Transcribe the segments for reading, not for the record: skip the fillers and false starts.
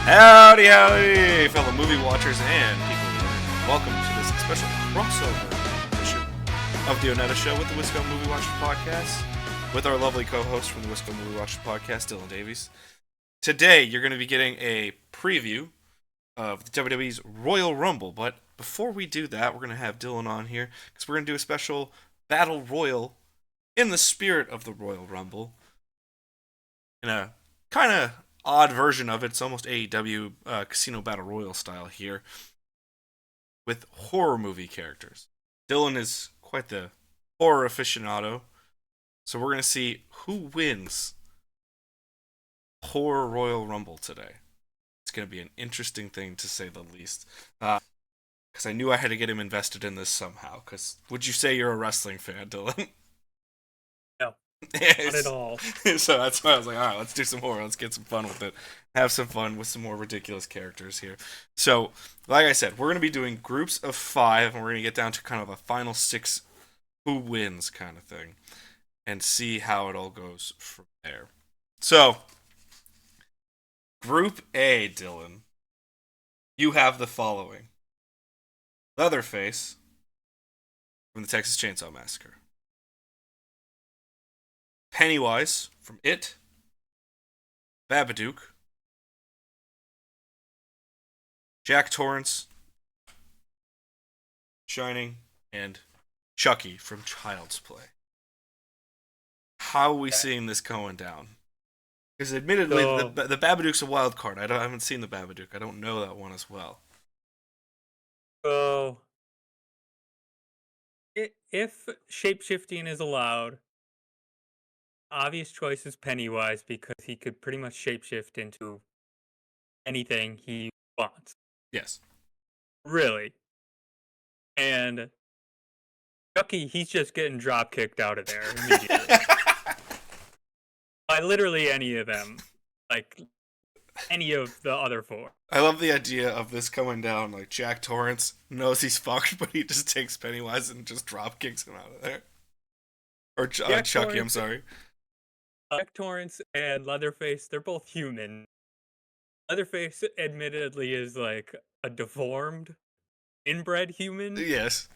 Howdy, howdy, fellow movie watchers and people who are welcome to this special crossover edition of the ONETA Show with the Wisco Movie Watchers Podcast with our lovely co-host from the Wisco Movie Watchers Podcast, Dylan Davies. Today, you're going to be getting a preview of the WWE's Royal Rumble, but before we do that, we're going to have Dylan on here because we're going to do a special Battle Royal in the spirit of the Royal Rumble in a kind of odd version of it. It's almost AEW Casino Battle Royal style here with horror movie characters. Dylan is quite the horror aficionado, so we're going to see who wins Horror Royal Rumble today. It's going to be an interesting thing to say the least. Because I knew I had to get him invested in this somehow. Because would you say you're a wrestling fan, Dylan? No, not at all. So that's why I was like, all right, let's do some horror. Let's get some fun with it. Have some fun with some more ridiculous characters here. So, like I said, we're going to be doing groups of 5, and we're going to get down to kind of a final 6 who wins kind of thing. And see how it all goes from there. So, Group A, Dylan. You have the following. Leatherface from the Texas Chainsaw Massacre. Pennywise from It. Babadook. Jack Torrance. Shining. And Chucky from Child's Play. How are we seeing this going down? Because admittedly, the Babadook's a wild card. I haven't seen the Babadook. I don't know that one as well. So, if shapeshifting is allowed, obvious choice is Pennywise because he could pretty much shapeshift into anything he wants. Yes. Really. And Chucky, he's just getting drop kicked out of there immediately. By literally any of them. Like, any of the other 4. I love the idea of this coming down. Like, Jack Torrance knows he's fucked, but he just takes Pennywise and just drop kicks him out of there. Or Chucky, I'm sorry. Jack Torrance and Leatherface, they're both human. Leatherface, admittedly, is like a deformed, inbred human. Yes.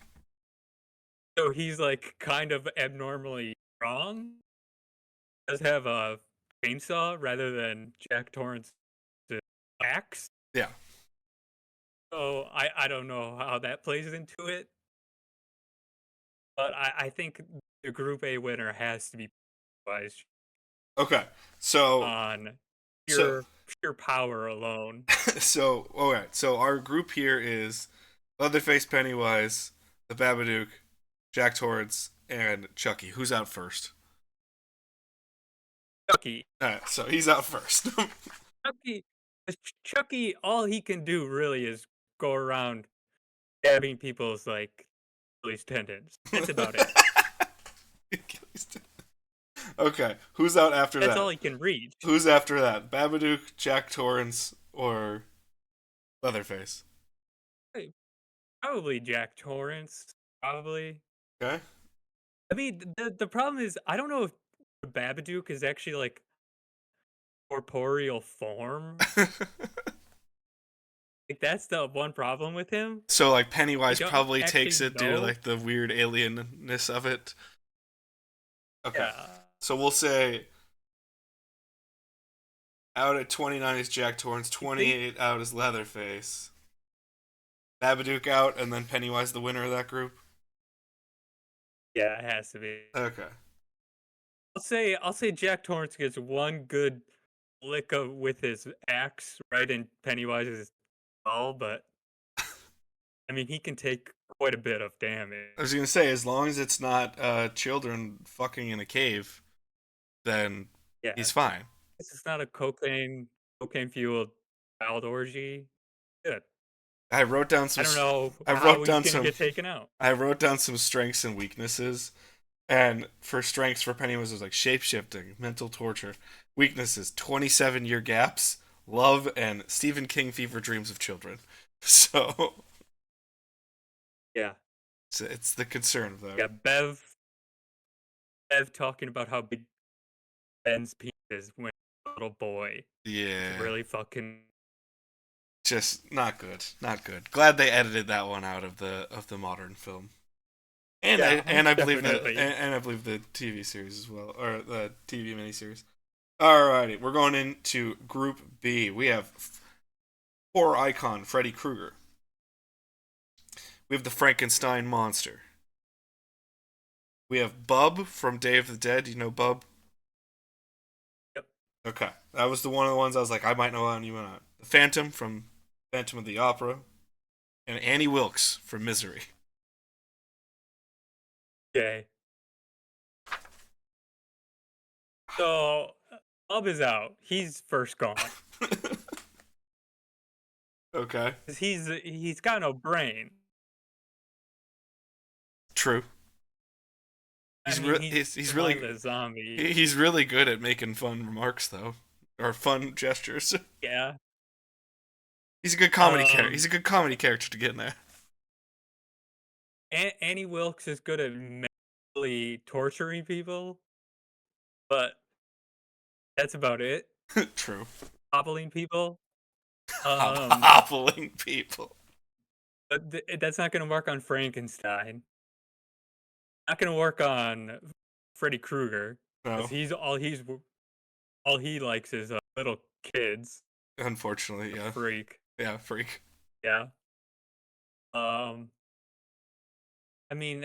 So he's like kind of abnormally strong. Does have a chainsaw rather than Jack Torrance's axe. Yeah. So I don't know how that plays into it. But I think the Group A winner has to be Pennywise. Okay. So on pure power alone. So, alright. So our group here is Leatherface, Pennywise, the Babadook, Jack Torrance, and Chucky. Who's out first? Chucky. Alright, so he's out first. Chucky, all he can do really is go around stabbing people's like Achilles tendons. That's about it. Okay, who's out after that? That's all he can reach. Who's after that? Babadook, Jack Torrance, or Leatherface? Probably Jack Torrance. Probably. Okay. I mean, the problem is, I don't know if the Babadook is actually like corporeal form. Like, that's the one problem with him. So, like, Pennywise probably takes it due to, like, the weird alienness of it. Okay. Yeah. So we'll say out at 29 is Jack Torrance, 28 out is Leatherface. Babadook out, and then Pennywise the winner of that group? Yeah, it has to be. Okay. I'll say Jack Torrance gets one good lick with his axe right in Pennywise's skull, but I mean, he can take quite a bit of damage. I was gonna say, as long as it's not children fucking in a cave, then he's fine. This is not a cocaine fueled child orgy. Good. I wrote down some. I don't know. I wrote down some. Get taken out. I wrote down some strengths and weaknesses, and for strengths for Pennywise was like shapeshifting, mental torture. Weaknesses: 27-year gaps, love, and Stephen King fever dreams of children. So. Yeah. It's the concern though. Yeah, Bev talking about how big Ben's penis is when he was a little boy. Yeah. It's really fucking Just not good. Not good. Glad they edited that one out of the modern film. And Yeah, I believe definitely. I believe the TV series as well, or the TV miniseries. Alrighty, we're going into Group B. We have horror icon Freddy Krueger. We have the Frankenstein monster. We have Bub from Day of the Dead. You know Bub? Yep. Okay, that was one of the ones I was like, I might know that, and you might not. The Phantom from Phantom of the Opera, and Annie Wilkes from Misery. Okay. So Bob is out. He's first gone. Okay. 'Cause he's got no brain. True. I He's mean, he's a really mindless zombie. he's really good at making fun remarks though, or fun gestures. Yeah. He's a good comedy character. Um, He's a good comedy character to get in there. Annie Wilkes is good at mentally torturing people, but that's about it. True. Hobbling people. Um, Hobbling people. but that's not going to work on Frankenstein. Not going to work on Freddy Krueger because No, all he likes is little kids. unfortunately, yeah, Freak. yeah, freak. Yeah. Um, I mean,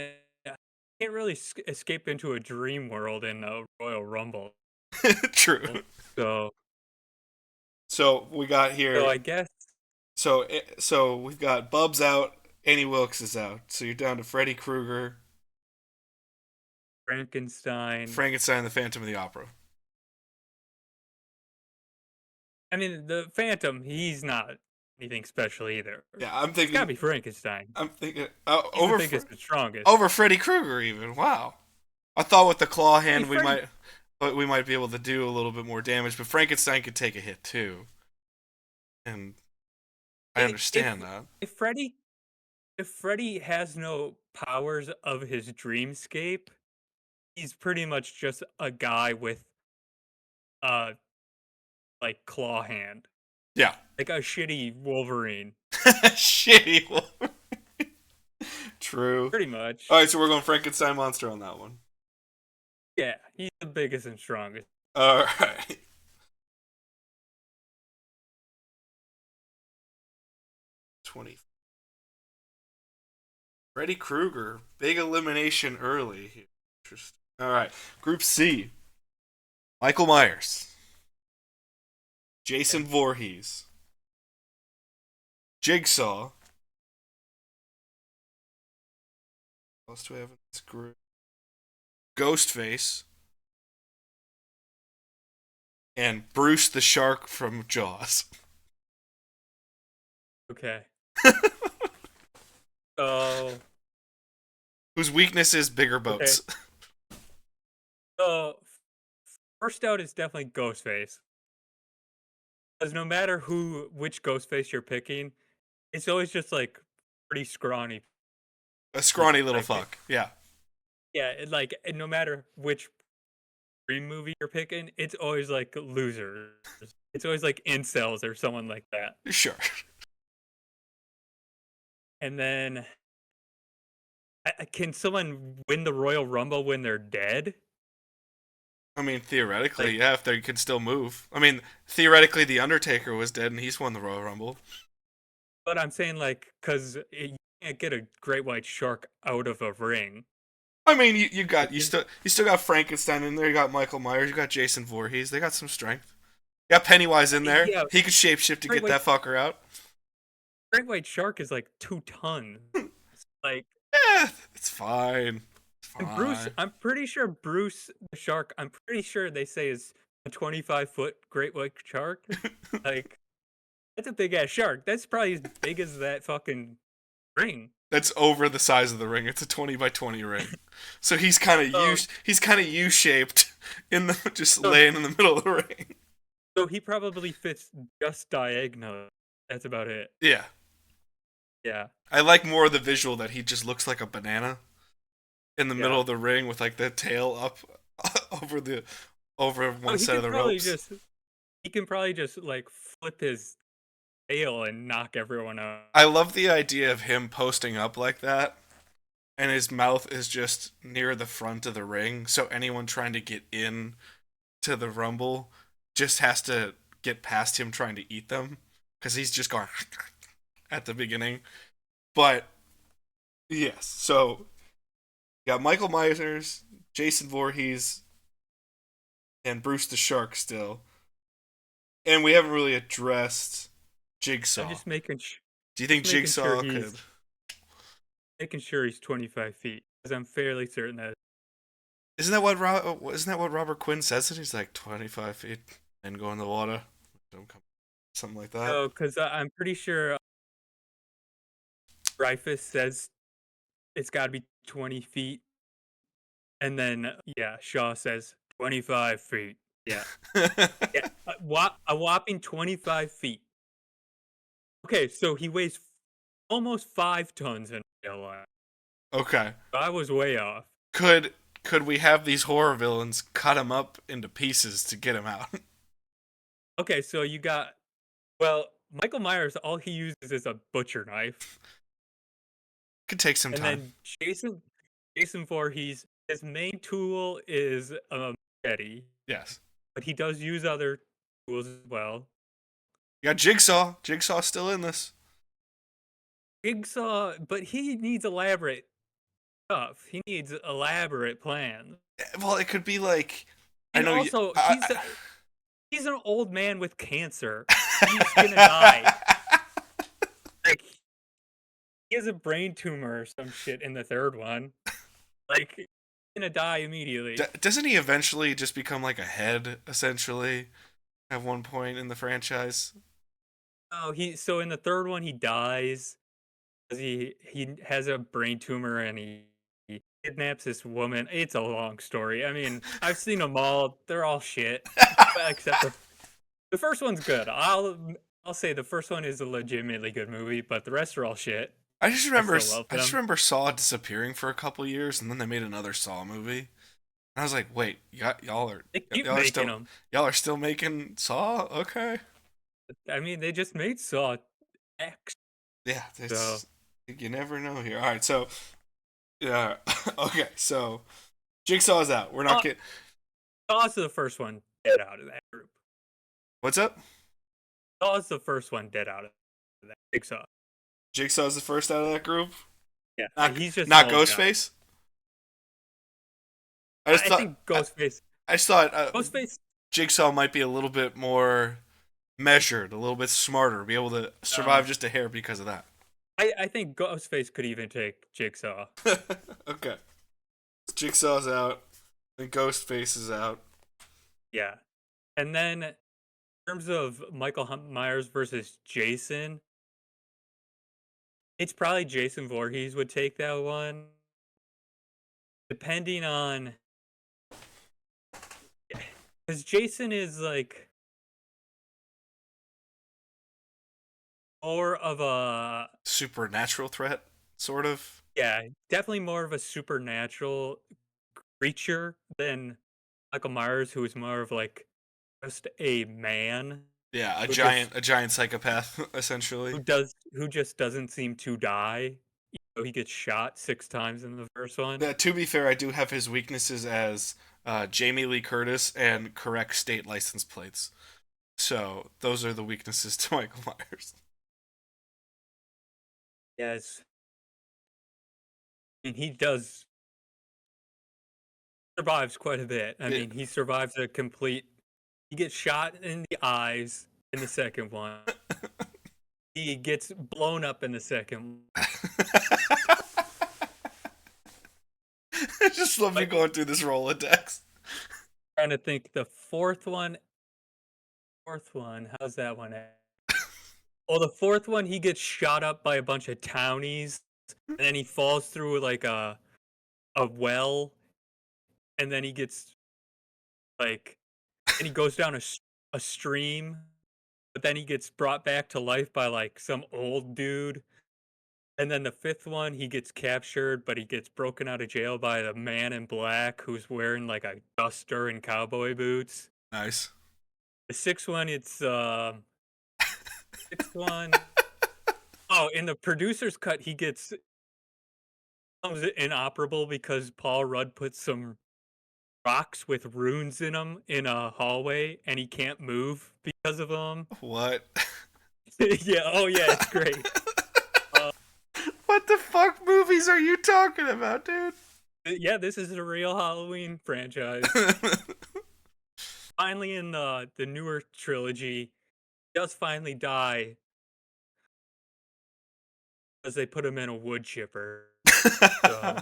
can't really escape into a dream world in a Royal Rumble. True. So So we got here. I guess So we've got Bub's out. Annie Wilkes is out. So you're down to Freddy Krueger, Frankenstein. Frankenstein, the Phantom of the Opera. I mean, the Phantom, he's not anything special either. Yeah, I'm It's gotta thinking. be Frankenstein. I'm thinking He's over the biggest and strongest. over Freddy Krueger even. Wow. I thought with the claw hand Freddy, we might be able to do a little bit more damage, but Frankenstein could take a hit too. And I understand that. if Freddy has no powers of his dreamscape, he's pretty much just a guy with uh like claw hand, Yeah. like a shitty Wolverine, Shitty one. True. pretty much. All right, so we're going Frankenstein monster on that one. Yeah, he's the biggest and strongest. All right. 20. Freddy Krueger, big elimination early. Interesting. All right, Group C. Michael Myers, Jason Voorhees, Jigsaw. What else do we have in this group? Ghostface, and Bruce the Shark from Jaws. Okay. So Whose weakness is bigger okay. boats. So first out is definitely Ghostface. Because no matter which Ghostface you're picking, it's always just like pretty scrawny. A scrawny little Like, fuck. Yeah. yeah, no matter which Scream movie you're picking, it's always like losers. It's always like incels or someone like that. Sure. And then, can someone win the Royal Rumble when they're dead? I mean, theoretically, Like, yeah, if they could still move. I mean, theoretically, The Undertaker was dead and he's won the Royal Rumble. but I'm saying like, because you can't get a great white shark out of a ring. I mean, you still got Frankenstein in there. You got Michael Myers. You got Jason Voorhees. They got some strength. You got Pennywise in there. Yeah, He could shapeshift to great get white, that fucker out. great white shark is like 2 tons. Like, It's fine. It's fine. and Bruce, I'm pretty sure Bruce the shark, I'm pretty sure they say is a 25-foot great white shark. Like, that's a big ass shark. That's probably as big as that fucking ring. That's over the size of the ring. It's a 20 by 20 ring. So he's kind of U-shaped in the just laying in the middle of the ring. So he probably fits just diagonal. That's about it. Yeah. Yeah. I like more of the visual that he just looks like a banana in the middle of the ring with like the tail up over one side of the ropes. He can probably just like flip his fail and knock everyone out. I love the idea of him posting up like that, and his mouth is just near the front of the ring, so anyone trying to get in to the Rumble just has to get past him trying to eat them, because he's just going at the beginning. But, yes, so, got Michael Myers, Jason Voorhees, and Bruce the Shark still. And we haven't really addressed Jigsaw. I'm just making Do you think Jigsaw could... Making sure he's 25 feet, because I'm fairly certain that... Isn't that what Robert Quinn says? That he's like 25 feet and go in the water? Something like that? No, because I'm pretty sure Dreyfus says it's got to be 20 feet. And then, yeah, Shaw says 25 feet. Yeah. Yeah, a whopping 25 feet. Okay, so he weighs almost 5 tons in real life. Okay. I was way off. Could we have these horror villains cut him up into pieces to get him out? Okay, so you got... Well, Michael Myers, all he uses is a butcher knife. Could take some time. And then Jason Voorhees, his main tool is a machete. Yes. But he does use other tools as well. You got Jigsaw. Jigsaw's still in this. Jigsaw, but he needs elaborate stuff. He needs elaborate plans. Well, it could be like... And I know also, he's an old man with cancer. He's gonna die. Like, he has a brain tumor or some shit in the third one. Like, he's gonna die immediately. Doesn't he eventually just become like a head, essentially, at one point in the franchise? Oh, so in the third one he dies because he has a brain tumor and he kidnaps this woman. It's a long story. I mean, I've seen them all. They're all shit, except the first one's good. I'll say the first one is a legitimately good movie, but the rest are all shit. I just remember Saw disappearing for a couple years, and then they made another Saw movie. And I was like, wait, y'all are still making Saw? Okay. I mean, they just made Saw X. Yeah, you never know here. All right, so yeah, okay, so Jigsaw's out. We're not getting... Saw's the first one dead out of that group. What's up? Saw's the first one dead out of that. Jigsaw. Jigsaw's the first out of that group? Yeah, he's just not Ghostface? I think Ghostface. I just thought Ghostface. Jigsaw might be a little bit more measured, a little bit smarter, be able to survive just a hair because of that. I think Ghostface could even take Jigsaw. Okay. Jigsaw's out, and Ghostface is out. Yeah. And then, in terms of Michael Myers versus Jason, it's probably Jason Voorhees would take that one. Depending on... Because Jason is, like... more of a... supernatural threat, sort of? Yeah, definitely more of a supernatural creature than Michael Myers, who is more of, like, just a man. Yeah, a giant psychopath, essentially. Who just doesn't seem to die. You know, he gets shot 6 times in the first one. To be fair, I do have his weaknesses as Jamie Lee Curtis and correct state license plates. So, those are the weaknesses to Michael Myers. Yes. And he does survives quite a bit. I mean, he survives a complete... He gets shot in the eyes in the second one. He gets blown up in the second one. I just love you going through this Rolodex. Trying to think the fourth one, how's that one at? Oh, the fourth one, he gets shot up by a bunch of townies, and then he falls through like a well, and then he gets like, and he goes down a stream, but then he gets brought back to life by like some old dude. And then the fifth one, he gets captured, but he gets broken out of jail by the man in black who's wearing like a duster and cowboy boots. Nice. The sixth one, it's Next one. Oh, in the producer's cut, he becomes inoperable because Paul Rudd put some rocks with runes in them in a hallway, and he can't move because of them. What? Yeah. Oh, yeah. It's great. Uh, What the fuck movies are you talking about, dude? yeah, this is a real Halloween franchise. Finally, in the newer trilogy, he does finally die because they put him in a wood chipper. So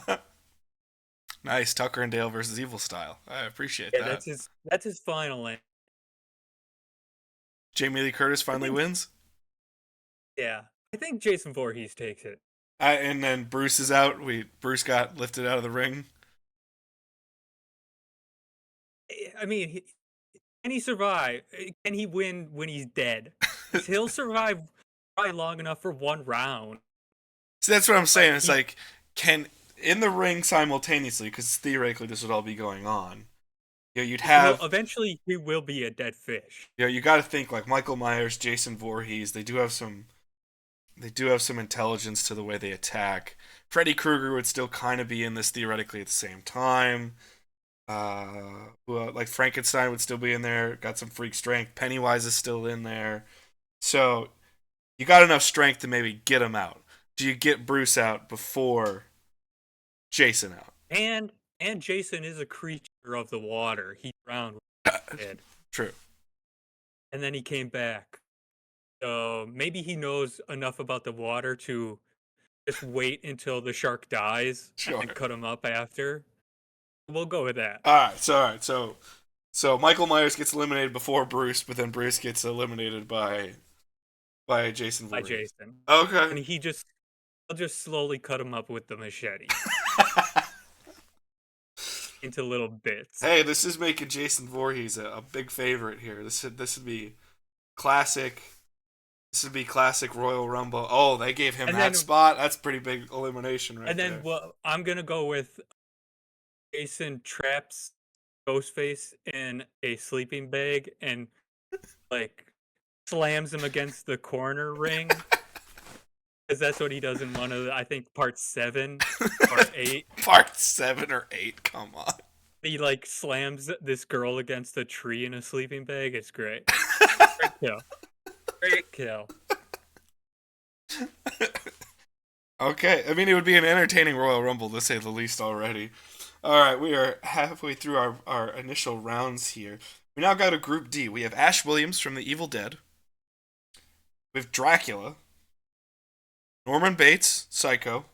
Nice, Tucker and Dale versus Evil style. I appreciate yeah, that. that's his final end. Jamie Lee Curtis I finally think wins. yeah, I think Jason Voorhees takes it. And then Bruce is out. Bruce got lifted out of the ring. I mean, can he survive? Can he win when he's dead? 'Cause he'll survive probably long enough for one round. So that's what I'm But saying. It's like, can in the ring simultaneously, because theoretically this would all be going on. You'd have eventually he will be a dead fish. you got to think like Michael Myers, Jason Voorhees. They do have some intelligence to the way they attack. Freddy Krueger would still kind of be in this theoretically at the same time. Like Frankenstein would still be in there. Got some freak strength. Pennywise is still in there. So you got enough strength to maybe get him out. Do you get Bruce out before Jason out? And Jason is a creature of the water. He drowned when he was a kid. True. And then he came back. So maybe he knows enough about the water to just wait until the shark dies Sure. and cut him up after. We'll go with that. All right. So Michael Myers gets eliminated before Bruce, but then Bruce gets eliminated by Jason By Voorhees. Jason. Okay. And he'll just slowly cut him up with the machete into little bits. Hey, this is making Jason Voorhees a big favorite here. This would be classic. This would be classic Royal Rumble. Oh, they gave him that spot. That's pretty big elimination right there. And then I'm gonna go with Jason traps Ghostface in a sleeping bag and like slams him against the corner ring. Because that's what he does in one of I think part 7, part 8. Part 7 or 8, come on. He like slams this girl against a tree in a sleeping bag. It's great. Great kill. Great kill. Okay, I mean it would be an entertaining Royal Rumble to say the least already. Alright, we are halfway through our initial rounds here. We now got a Group D. We have Ash Williams from The Evil Dead. We have Dracula. Norman Bates, Psycho.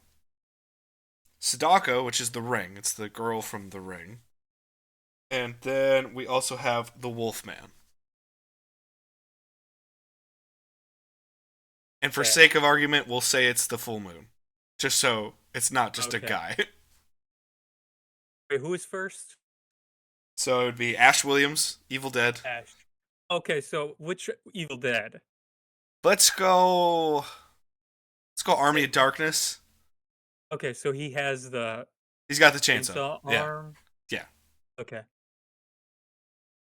Sadako, which is The Ring. It's the girl from The Ring. And then we also have The Wolfman. And for sake of argument, we'll say it's the full moon. Just so it's not just a guy. Wait, who is first? So it would be Ash Williams, Evil Dead. Ash. Okay, so which Evil Dead? Let's go Army of Darkness. Okay, so he has He's got the chainsaw. arm. Yeah. Okay.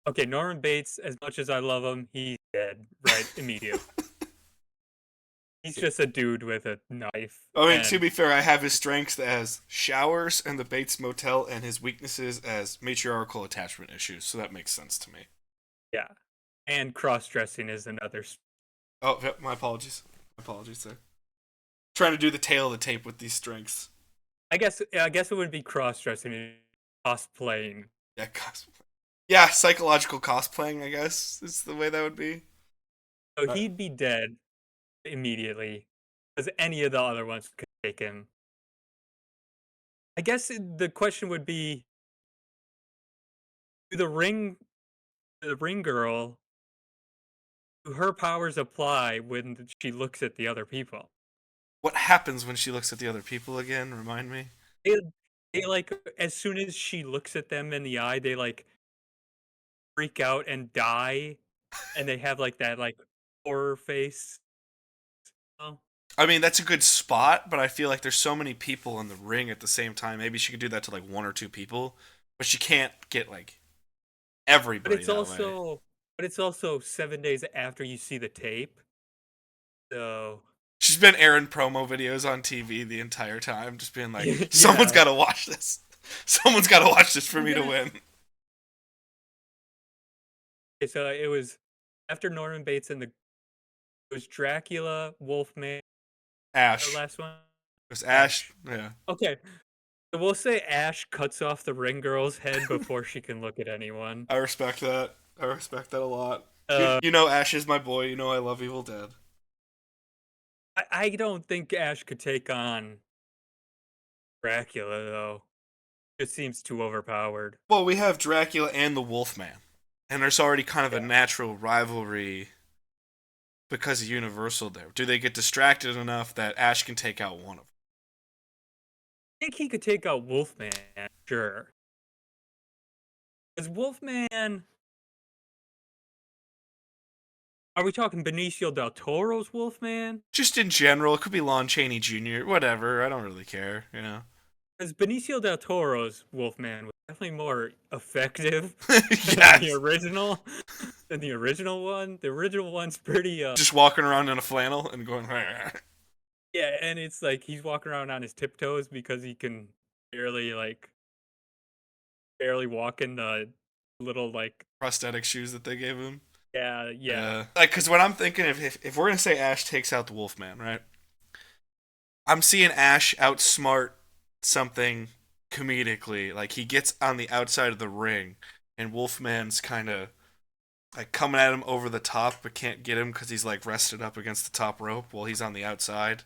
Okay, Norman Bates, as much as I love him, he's dead right immediately. He's just a dude with a knife. I mean, to be fair, I have his strengths as showers and the Bates Motel and his weaknesses as matriarchal attachment issues, so that makes sense to me. Yeah. And cross-dressing is another. Oh, my apologies. My apologies there. Trying to do the tail of the tape with these strengths. I guess it would be cross-dressing, cosplaying. Yeah, cosplay. Yeah, psychological cosplaying, I guess, is the way that would be. So he'd be dead immediately, because any of the other ones could take him. I guess the question would be, do the ring girl, do her powers apply when she looks at the other people? What happens when she looks at the other people again? Remind me. They like, as soon as she looks at them in the eye, they like freak out and die, and they have like that like horror face. Oh. I mean, that's a good spot, but I feel like there's so many people in the ring at the same time. Maybe she could do that to like 1 or 2 people, but she can't get like everybody. But it's also 7 days after you see the tape. So She's been airing promo videos on TV the entire time, just being like, someone's yeah. got to watch this. Someone's got to watch this for me to win. So it was after Norman Bates and it was Dracula, Wolfman, the Ash. last one. It was Ash. Yeah. Okay, so we'll say Ash cuts off the ring girl's head before she can look at anyone. I respect that. I respect that a lot. Uh, You know Ash is my boy. You know I love Evil Dead. I don't think Ash could take on Dracula though. It seems too overpowered. Well, we have Dracula and the Wolfman. And there's already kind of a Yeah. natural rivalry because of Universal there. Do they get distracted enough that Ash can take out one of them? I think he could take out Wolfman, sure. Because Wolfman, are we talking Benicio del Toro's Wolfman? Just in general, it could be Lon Chaney Jr., whatever. I don't really care, you know? Because Benicio del Toro's Wolfman was definitely more effective than Yes. the original. Than the original one. The original one's pretty Just walking around in a flannel and going, yeah, and it's like he's walking around on his tiptoes because he can barely walk in the little like prosthetic shoes that they gave him. yeah. Like, because when I'm thinking, if we're going to say Ash takes out the Wolfman, right? I'm seeing Ash outsmart something comedically. Like, he gets on the outside of the ring, and Wolfman's kind of like coming at him over the top, but can't get him because he's like rested up against the top rope while he's on the outside.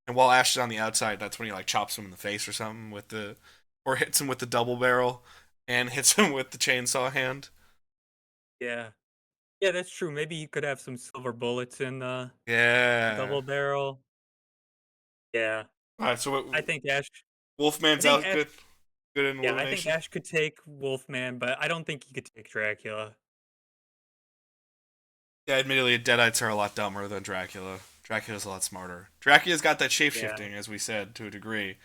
And while Ash is on the outside, that's when he like chops him in the face or something or hits him with the double barrel and hits him with the chainsaw hand. Yeah. Yeah, that's true. Maybe you could have some silver bullets in the Yeah. double barrel. Yeah. All right, so I think Ash I Wolfman's think out Ash good. Good in yeah, I think elimination. Ash could take Wolfman, but I don't think he could take Dracula. Yeah, admittedly, Deadites are a lot dumber than Dracula. Dracula's a lot smarter. Dracula's got that Yeah. shapeshifting, as we said, to a degree.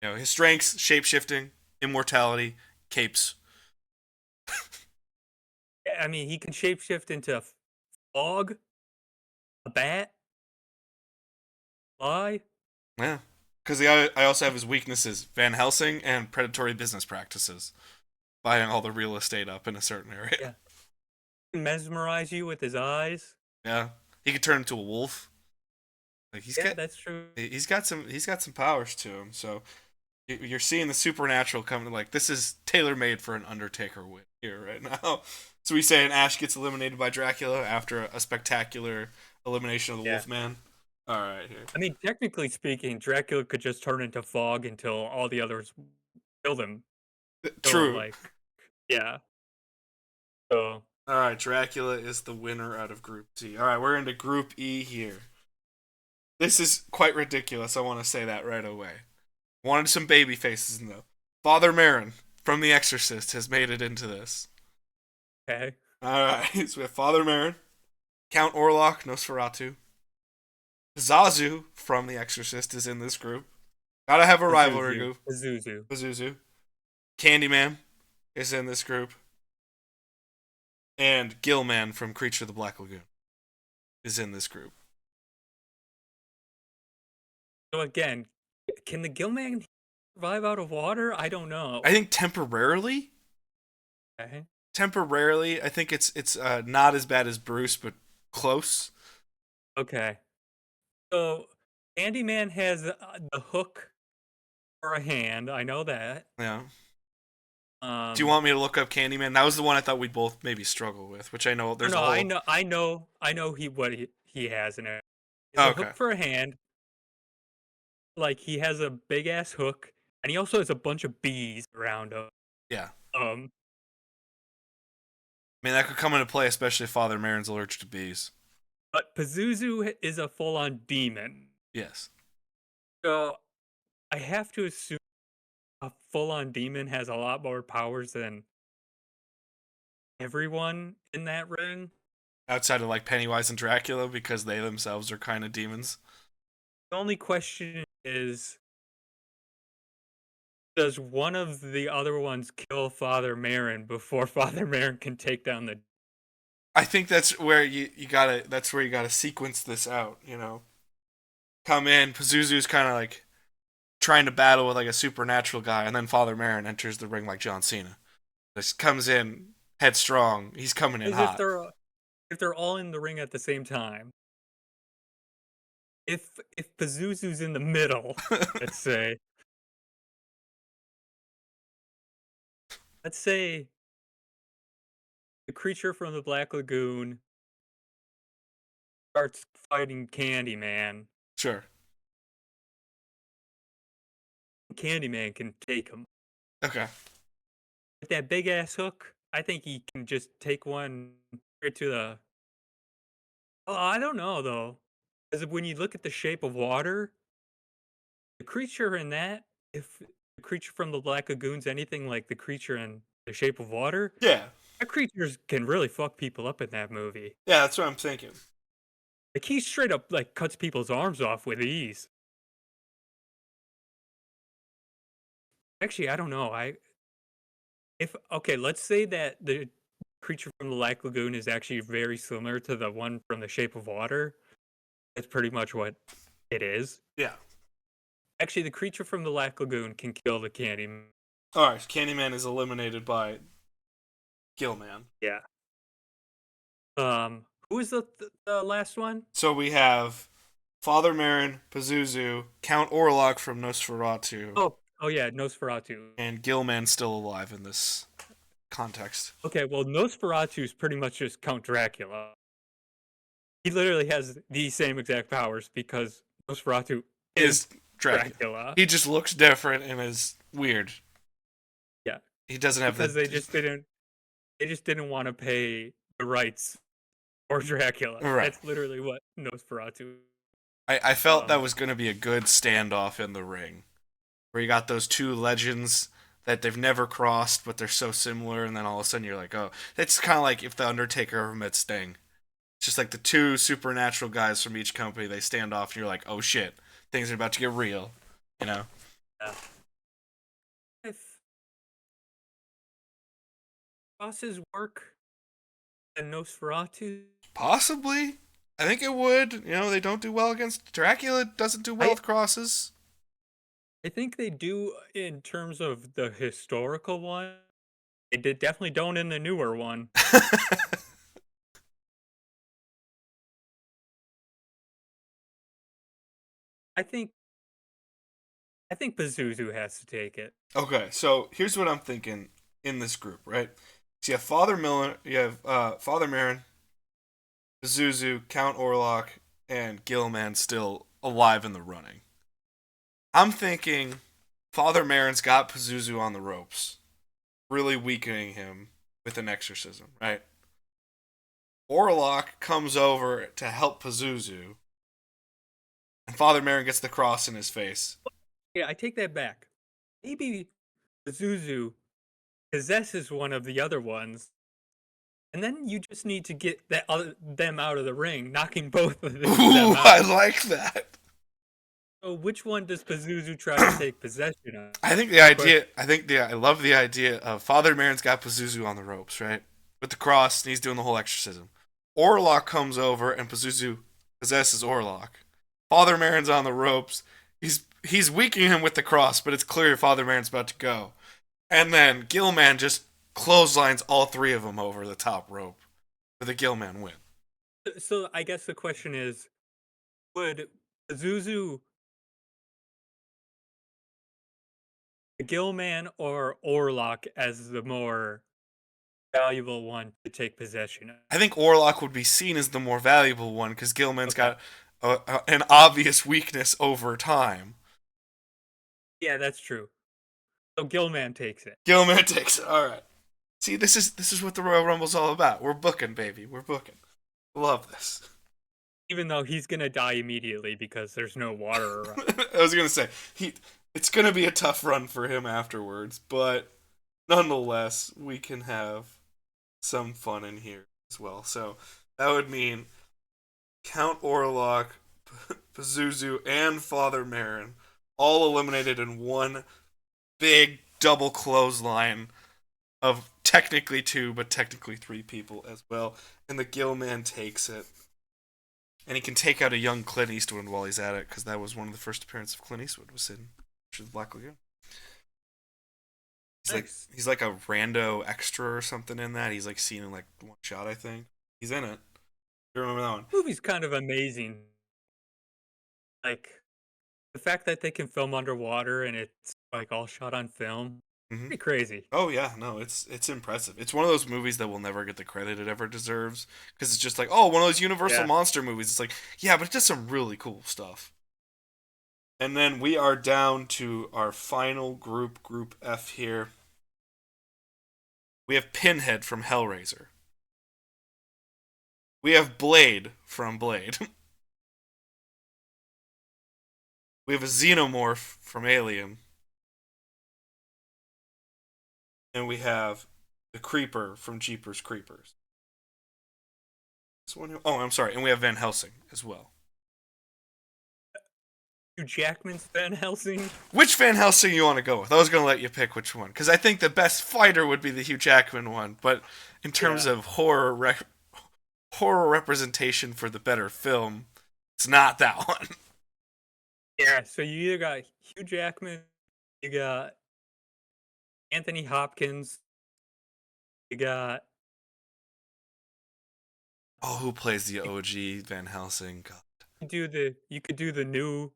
You know, his strengths, shapeshifting, immortality, capes. I mean, he can shapeshift into a fog, a bat, fly. Yeah. Because I also have his weaknesses, Van Helsing and predatory business practices. Buying all the real estate up in a certain area. Yeah. Mesmerize you with his eyes. Yeah. He could turn into a wolf. Like That's true. he's got some powers to him, so you're seeing the supernatural coming. Like, this is tailor made for an Undertaker win here right now. So we say an Ash gets eliminated by Dracula after a spectacular elimination of the Wolfman. All right, here. I mean, technically speaking, Dracula could just turn into fog until all the others killed him. True. So, like, yeah. So all right, Dracula is the winner out of Group C. All right, we're into Group E here. This is quite ridiculous. I want to say that right away. Wanted some baby faces in though. Father Merrin from The Exorcist has made it into this. okay. All right, so we have Father Merrin, Count Orlok, Nosferatu, Zazu from The Exorcist is in this group. Gotta have a rivalry group. Pazuzu. Candyman is in this group. And Gillman from Creature of the Black Lagoon is in this group. So again, can the Gillman survive out of water? I don't know. I think temporarily. Okay. Temporarily, I think it's not as bad as Bruce, but close. Okay. So Candyman has the hook for a hand. I know that. Yeah. Do you want me to look up Candyman? That was the one I thought we'd both maybe struggle with, which I know there's no, a whole... I know he has in it. He Oh, has a okay. hook for a hand. Like, he has a big ass hook, and he also has a bunch of bees around him. Yeah. I mean, that could come into play, especially if Father Merrin's allergic to bees. But Pazuzu is a full-on demon. Yes. So I have to assume a full-on demon has a lot more powers than everyone in that ring. Outside of like Pennywise and Dracula, because they themselves are kind of demons. The only question is, does one of the other ones kill Father Merrin before Father Merrin can take down the... I think that's where you gotta sequence this out, you know. Come in, Pazuzu's kind of like trying to battle with like a supernatural guy, and then Father Marin enters the ring like John Cena. Just comes in headstrong. He's coming in As hot. if they're all in the ring at the same time. If Pazuzu's in the middle, let's say let's say the creature from the Black Lagoon starts fighting Candyman. Sure. Candyman can take him. Okay. With that big ass hook, I think he can just take one straight to the. Oh, I don't know though, because when you look at the Shape of Water, the creature in that, if the creature from the Black Lagoon's anything like the creature in the Shape of Water, Yeah. that creatures can really fuck people up in that movie. Yeah, that's what I'm thinking. Like he straight up like cuts people's arms off with ease. Actually, I don't know. Let's say that the creature from the Black Lagoon is actually very similar to the one from the Shape of Water. That's pretty much what it is. Yeah. Actually, the creature from the Black Lagoon can kill the Candyman. All right. Candyman is eliminated by Gilman. Yeah. Who is the last one? So we have Father Marin, Pazuzu, Count Orlok from Nosferatu, Oh yeah, Nosferatu. and Gilman still alive in this context. Okay, well, Nosferatu is pretty much just Count Dracula. He literally has the same exact powers because Nosferatu is Dracula. He just looks different and is weird. Yeah, He doesn't have because they just didn't want to pay the rights for Dracula. Right. That's literally what Nosferatu. I felt that was going to be a good standoff in the ring, where you got those two legends that they've never crossed, but they're so similar, and then all of a sudden you're like, oh, it's kind of like if the Undertaker ever met Sting. It's just like the two supernatural guys from each company, they stand off, and you're like, oh shit, things are about to get real, you know? Yeah. If crosses work and Nosferatu, Possibly. I think it would. You know, they don't do well against Dracula. Doesn't do well with crosses. I think they do in terms of the historical one. They definitely don't in the newer one. I think Pazuzu has to take it. Okay, so here's what I'm thinking in this group, right? So you have Father Marin, Pazuzu, Count Orlok, and Gilman still alive in the running. I'm thinking Father Marin's got Pazuzu on the ropes, really weakening him with an exorcism, right? Orlok comes over to help Pazuzu, and Father Marin gets the cross in his face. Yeah, I take that back. Maybe Pazuzu possesses one of the other ones, and then you just need to get them out of the ring, knocking both of them Ooh, out. I like that. So which one does Pazuzu try to take possession of? I love the idea of Father Marin's got Pazuzu on the ropes, right? With the cross, and he's doing the whole exorcism. Orlok comes over, and Pazuzu possesses Orlok. Father Marin's on the ropes. He's weakening him with the cross, but it's clear Father Marin's about to go. And then Gilman just clotheslines all three of them over the top rope for the Gilman win. So I guess the question is, would Pazuzu, Gilman, or Orlok as the more valuable one to take possession of? I think Orlok would be seen as the more valuable one because Gilman's got an obvious weakness over time. Yeah, that's true. So Gilman takes it. Gilman takes it. All right. See, this is what the Royal Rumble's all about. We're booking, baby. We're booking. Love this. Even though he's gonna die immediately because there's no water around. I was gonna say it's gonna be a tough run for him afterwards, but nonetheless, we can have some fun in here as well. So that would mean Count Orlok, Pazuzu, and Father Marin all eliminated in one big double clothesline of technically 2, but technically 3 people as well. And the Gill Man takes it. And he can take out a young Clint Eastwood while he's at it, because that was one of the first appearances of Clint Eastwood, was in Black Lagoon. He's like a rando extra or something in that. He's like seen in like one shot, I think. He's in it. You remember that one? The movie's kind of amazing. Like, the fact that they can film underwater and it's like all shot on film, pretty crazy. Oh yeah, no, it's impressive. It's one of those movies that will never get the credit it ever deserves, because it's just like, oh, one of those Universal monster movies. It's like, yeah, but it does some really cool stuff. And then we are down to our final group F here. We have Pinhead from Hellraiser. We have Blade from Blade. We have a Xenomorph from Alien. And we have the Creeper from Jeepers Creepers. I'm sorry. And we have Van Helsing as well. Hugh Jackman's Van Helsing? Which Van Helsing you want to go with? I was going to let you pick which one, because I think the best fighter would be the Hugh Jackman one, but in terms of horror representation for the better film, it's not that one. Yeah, so you either got Hugh Jackman, you got Anthony Hopkins, you got... Oh, who plays the OG Van Helsing? God. You could do the new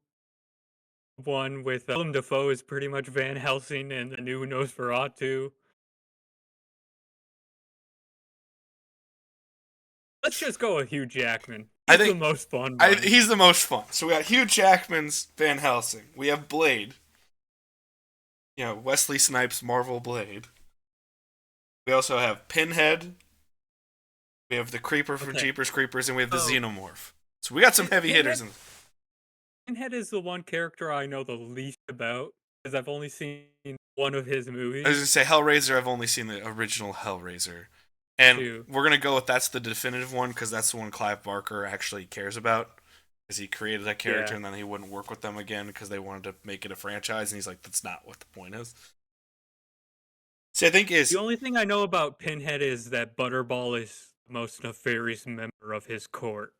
one with Willem Dafoe is pretty much Van Helsing, and the new Nosferatu. Let's just go with Hugh Jackman. He's the most fun one. He's the most fun. So we got Hugh Jackman's Van Helsing. We have Blade. You know, Wesley Snipes' Marvel Blade. We also have Pinhead. We have the Creeper from Jeepers Creepers, and we have the Xenomorph. So we got some heavy hitters. Pinhead is the one character I know the least about, because I've only seen one of his movies. I was going to say Hellraiser, I've only seen the original Hellraiser. And we're going to go with that's the definitive one, because that's the one Clive Barker actually cares about. Because he created that character, and then he wouldn't work with them again because they wanted to make it a franchise, and he's like, that's not what the point is. See, I think the only thing I know about Pinhead is that Butterball is the most nefarious member of his court.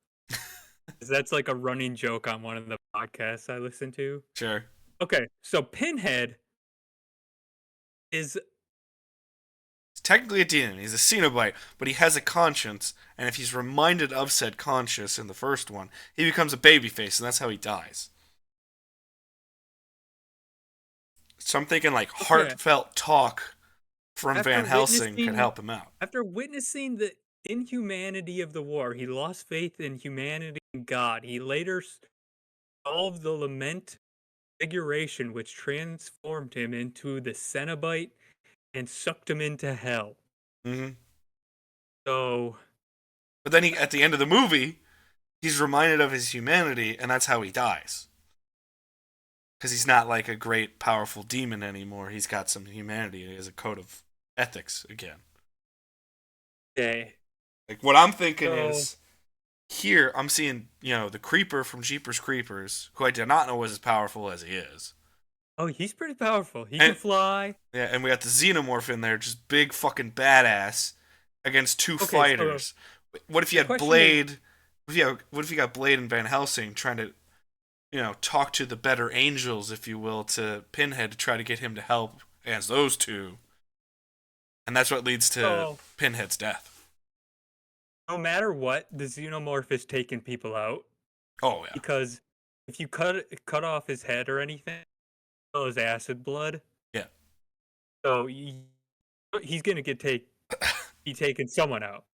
That's like a running joke on one of the podcasts I listen to. Sure. Okay, so Pinhead is... He's technically a demon. He's a Cenobite, but he has a conscience, and if he's reminded of said conscience in the first one, he becomes a babyface, and that's how he dies. So I'm thinking like heartfelt talk from Van Helsing could help him out. After witnessing the inhumanity of the war, he lost faith in humanity and God. He later solved the lament figuration, which transformed him into the Cenobite and sucked him into hell. Mm-hmm. So... But then at the end of the movie, he's reminded of his humanity, and that's how he dies. Because he's not like a great, powerful demon anymore. He's got some humanity. He has a code of ethics again. Okay. Like, what I'm thinking is, here, I'm seeing, the Creeper from Jeepers Creepers, who I did not know was as powerful as he is. Oh, he's pretty powerful. He can fly. Yeah, and we got the Xenomorph in there, just big fucking badass, against two fighters. What if you had Blade... What if you got Blade and Van Helsing trying to, talk to the better angels, if you will, to Pinhead to try to get him to help against those two? And that's what leads to Pinhead's death. No matter what, the Xenomorph is taking people out. Oh, yeah. Because if you cut off his head or anything, his acid blood. Yeah. So he's going to be taking someone out.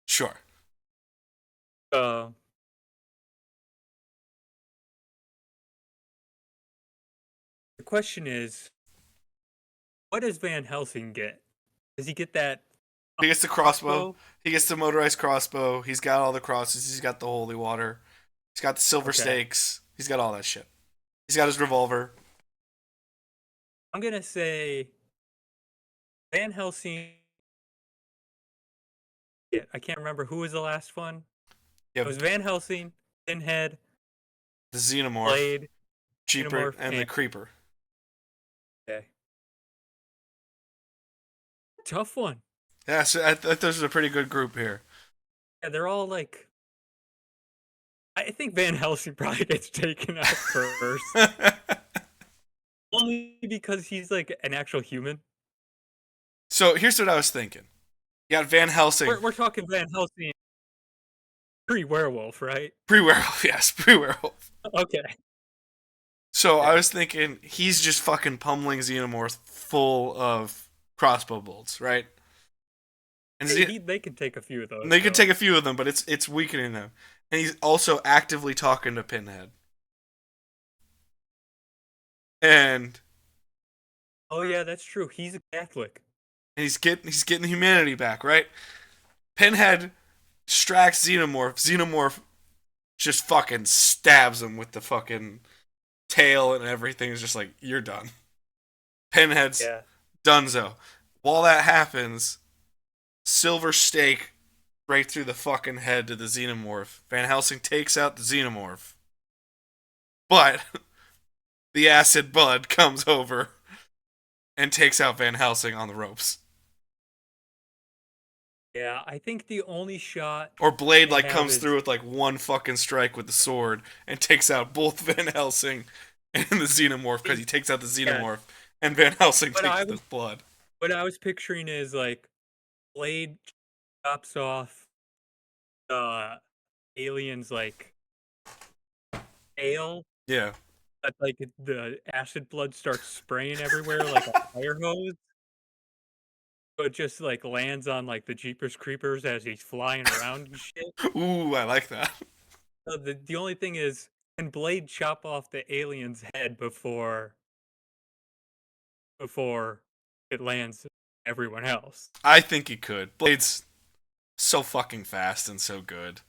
Sure. The question is, what does Van Helsing get? Does he get that? He gets the crossbow. He gets the motorized crossbow. He's got all the crosses. He's got the holy water. He's got the silver stakes. He's got all that shit. He's got his revolver. I'm going to say Van Helsing. Yeah, I can't remember who was the last one. It was Van Helsing, Pinhead, the Xenomorph, Blade, Jeeper, and the Creeper. Okay. Tough one. Yeah, so I thought this was a pretty good group here. Yeah, they're all like. I think Van Helsing probably gets taken out first, only because he's like an actual human. So here's what I was thinking. You got Van Helsing. We're talking Van Helsing pre-werewolf, right? Pre-werewolf, yes, pre-werewolf. Okay. So I was thinking he's just fucking pummeling Xenomorph full of crossbow bolts, right? And They could take a few of those. they could take a few of them, but it's weakening them. And he's also actively talking to Pinhead. And oh yeah, that's true. He's a Catholic. and he's getting humanity back, right? Pinhead distracts Xenomorph. Xenomorph just fucking stabs him with the fucking tail and everything. Is just like, you're done. Pinhead's donezo. While that happens, silver stake right through the fucking head to the Xenomorph. Van Helsing takes out the Xenomorph. But the acid bud comes over and takes out Van Helsing on the ropes. Yeah, I think the only shot. Or Blade like comes through with like one fucking strike with the sword and takes out both Van Helsing and the Xenomorph because he takes out the Xenomorph and Van Helsing takes the blood. What I was picturing is like Blade chops off the alien's like tail. Yeah. But like the acid blood starts spraying everywhere like a fire hose. So it just like lands on like the Jeepers Creepers as he's flying around and shit. Ooh, I like that. So the only thing is, can Blade chop off the alien's head before it lands everyone else? I think he could. Blade's so fucking fast and so good.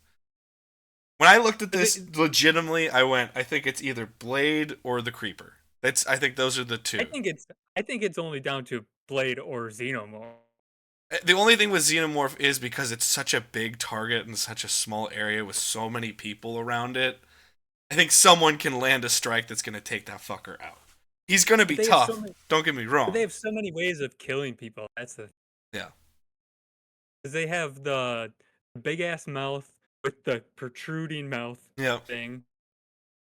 When I looked at this legitimately, I think it's either Blade or the Creeper. I think those are the two. I think it's only down to Blade or Xenomorph. The only thing with Xenomorph is because it's such a big target in such a small area with so many people around it. I think someone can land a strike that's going to take that fucker out. He's going to be tough. Don't get me wrong. But they have so many ways of killing people. That's the yeah. Because they have the big ass mouth with the protruding mouth thing.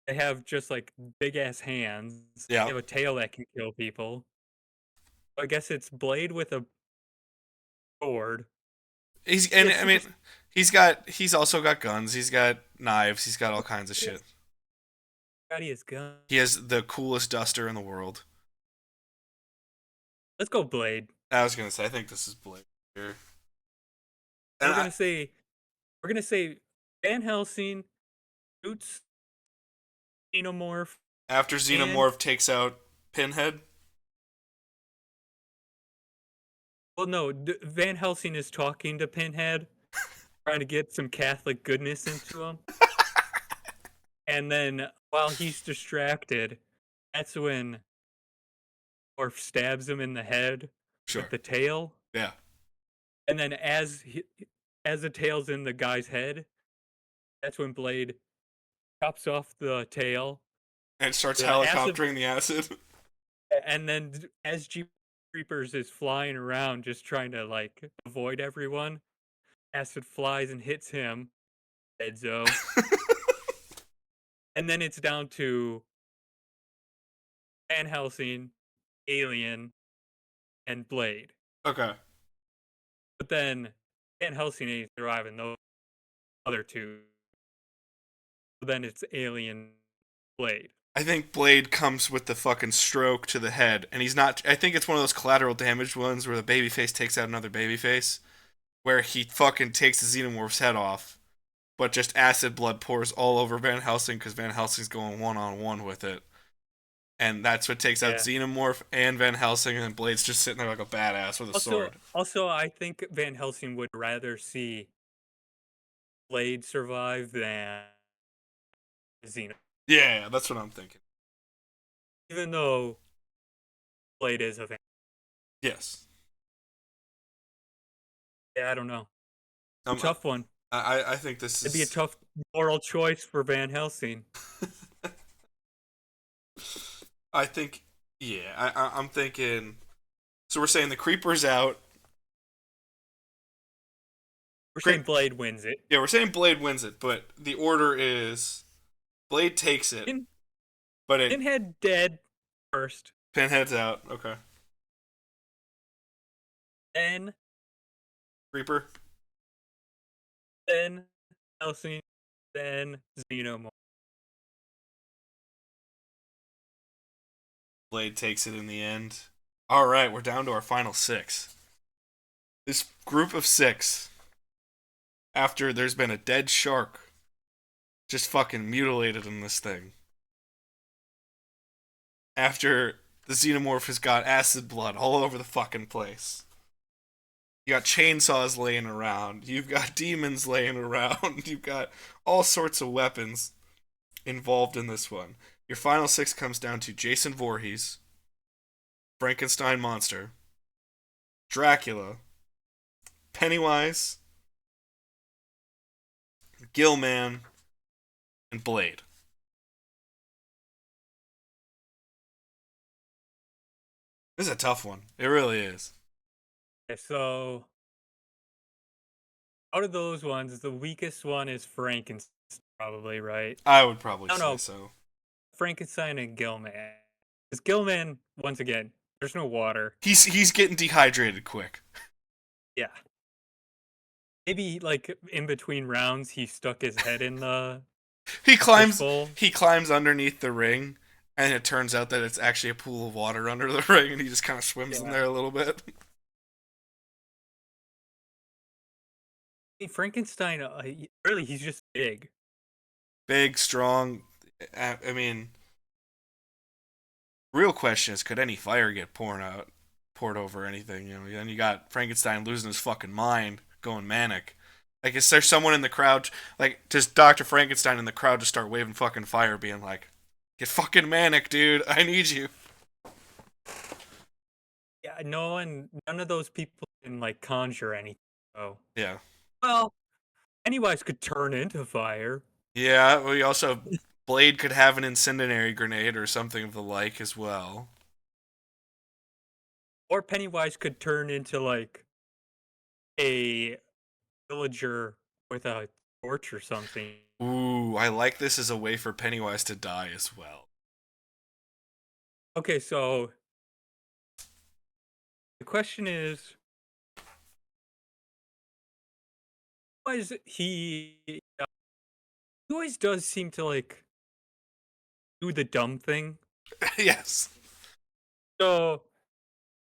They have just like big ass hands. Yeah. They have a tail that can kill people. I guess it's Blade with a sword. He's also got guns. He's got knives. He's got all kinds of shit. He has guns. He has the coolest duster in the world. Let's go Blade. I was gonna say I think this is Blade here. And we're gonna say Van Helsing shoots Xenomorph after Xenomorph takes out Pinhead. Well, no, Van Helsing is talking to Pinhead, trying to get some Catholic goodness into him. And then while he's distracted, that's when Orf stabs him in the head with the tail. Yeah. And then as the tail's in the guy's head, that's when Blade chops off the tail and starts helicoptering the acid. And then as Jeep Creepers is flying around just trying to like avoid everyone, acid flies and hits him. Edzo. And then it's down to Van Helsing, Alien, and Blade. Okay. But then Van Helsing ain't surviving those other two. So then it's Alien, Blade. I think Blade comes with the fucking stroke to the head, and he's not. I think it's one of those collateral damage ones where the babyface takes out another babyface, where he fucking takes the Xenomorph's head off, but just acid blood pours all over Van Helsing because Van Helsing's going one-on-one with it. And that's what takes out Xenomorph and Van Helsing, and Blade's just sitting there like a badass with a sword. Also, I think Van Helsing would rather see Blade survive than Xenomorph. Yeah, that's what I'm thinking. Even though Blade is a Van. Yes. Yeah, I don't know. A tough one. I think this is... It'd be a tough moral choice for Van Helsing. I think... Yeah, I'm thinking... So we're saying the Creeper's out. We're Great. saying Blade wins it. Yeah, we're saying Blade wins it, but the order is Blade takes it, but Pinhead dead first. Pinhead's out. Okay. Then Reaper. Helsing. Then Xenomorph. Blade takes it in the end. All right, we're down to our final 6. This group of 6, after there's been a dead shark just fucking mutilated in this thing, after the Xenomorph has got acid blood all over the fucking place, you got chainsaws laying around, you've got demons laying around, you've got all sorts of weapons involved in this one. Your final 6 comes down to Jason Voorhees, Frankenstein Monster, Dracula, Pennywise, Gillman, and Blade. This is a tough one. It really is. Okay, so out of those ones, the weakest one is Frankenstein, probably, right? I would probably say no. so. Frankenstein and Gillman. Because Gillman, once again, there's no water. He's getting dehydrated quick. Yeah. Maybe like in between rounds, he stuck his head in the. He climbs. fishbowl. He climbs underneath the ring, and it turns out that it's actually a pool of water under the ring, and he just kind of swims in there a little bit. Frankenstein, really, he's just big. Big, strong. I mean, real question is, could any fire get poured over anything? You know, then you got Frankenstein losing his fucking mind, going manic. Like, is there someone in the crowd, like, does Dr. Frankenstein in the crowd just start waving fucking fire, being like, get fucking manic, dude, I need you. Yeah, none of those people can like conjure anything. Oh. Yeah. Well, Pennywise could turn into fire. Yeah, we also, Blade could have an incendiary grenade or something of the like as well. Or Pennywise could turn into like a villager with a torch or something. Ooh, I like this as a way for Pennywise to die as well. Okay, so the question is, why is he always does seem to like do the dumb thing? Yes. So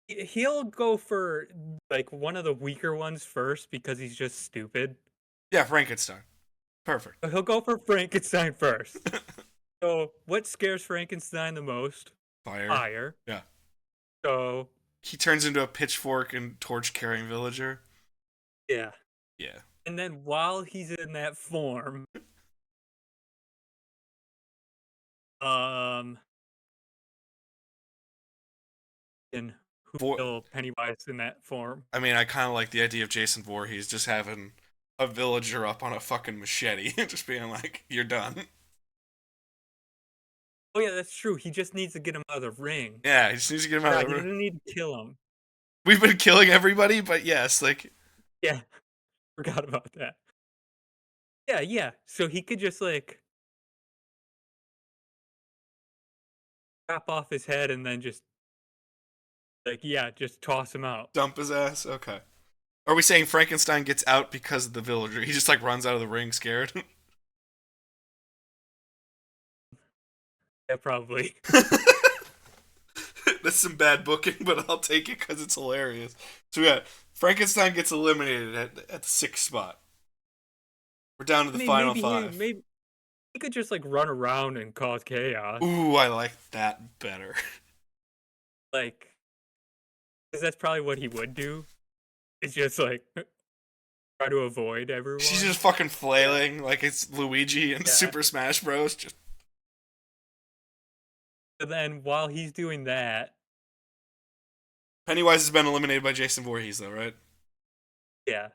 he'll go for like one of the weaker ones first because he's just stupid. Yeah, Frankenstein. Perfect. But he'll go for Frankenstein first. So what scares Frankenstein the most? Fire. Fire. Yeah. So he turns into a pitchfork and torch-carrying villager. yeah. Yeah. And then while he's in that form, and who killed Pennywise in that form? I mean, I kind of like the idea of Jason Voorhees just having a villager up on a fucking machete, just being like, "You're done." Oh yeah, that's true. He just needs to get him out of the ring. Yeah, he just needs to get him out of the ring. He doesn't need to kill him. We've been killing everybody, but yes, like. Yeah, forgot about that. Yeah. So he could just like chop off his head and then just just toss him out. Dump his ass? Okay. Are we saying Frankenstein gets out because of the villager? He just like runs out of the ring scared? Yeah, probably. That's some bad booking, but I'll take it because it's hilarious. So we got Frankenstein gets eliminated at the 6th spot. We're down to the final 5. Maybe he could just like run around and cause chaos. Ooh, I like that better. Like, because that's probably what he would do. It's just like try to avoid everyone. She's just fucking flailing like it's Luigi in Super Smash Bros. Just. And then while he's doing that, Pennywise has been eliminated by Jason Voorhees, though, right? Yeah.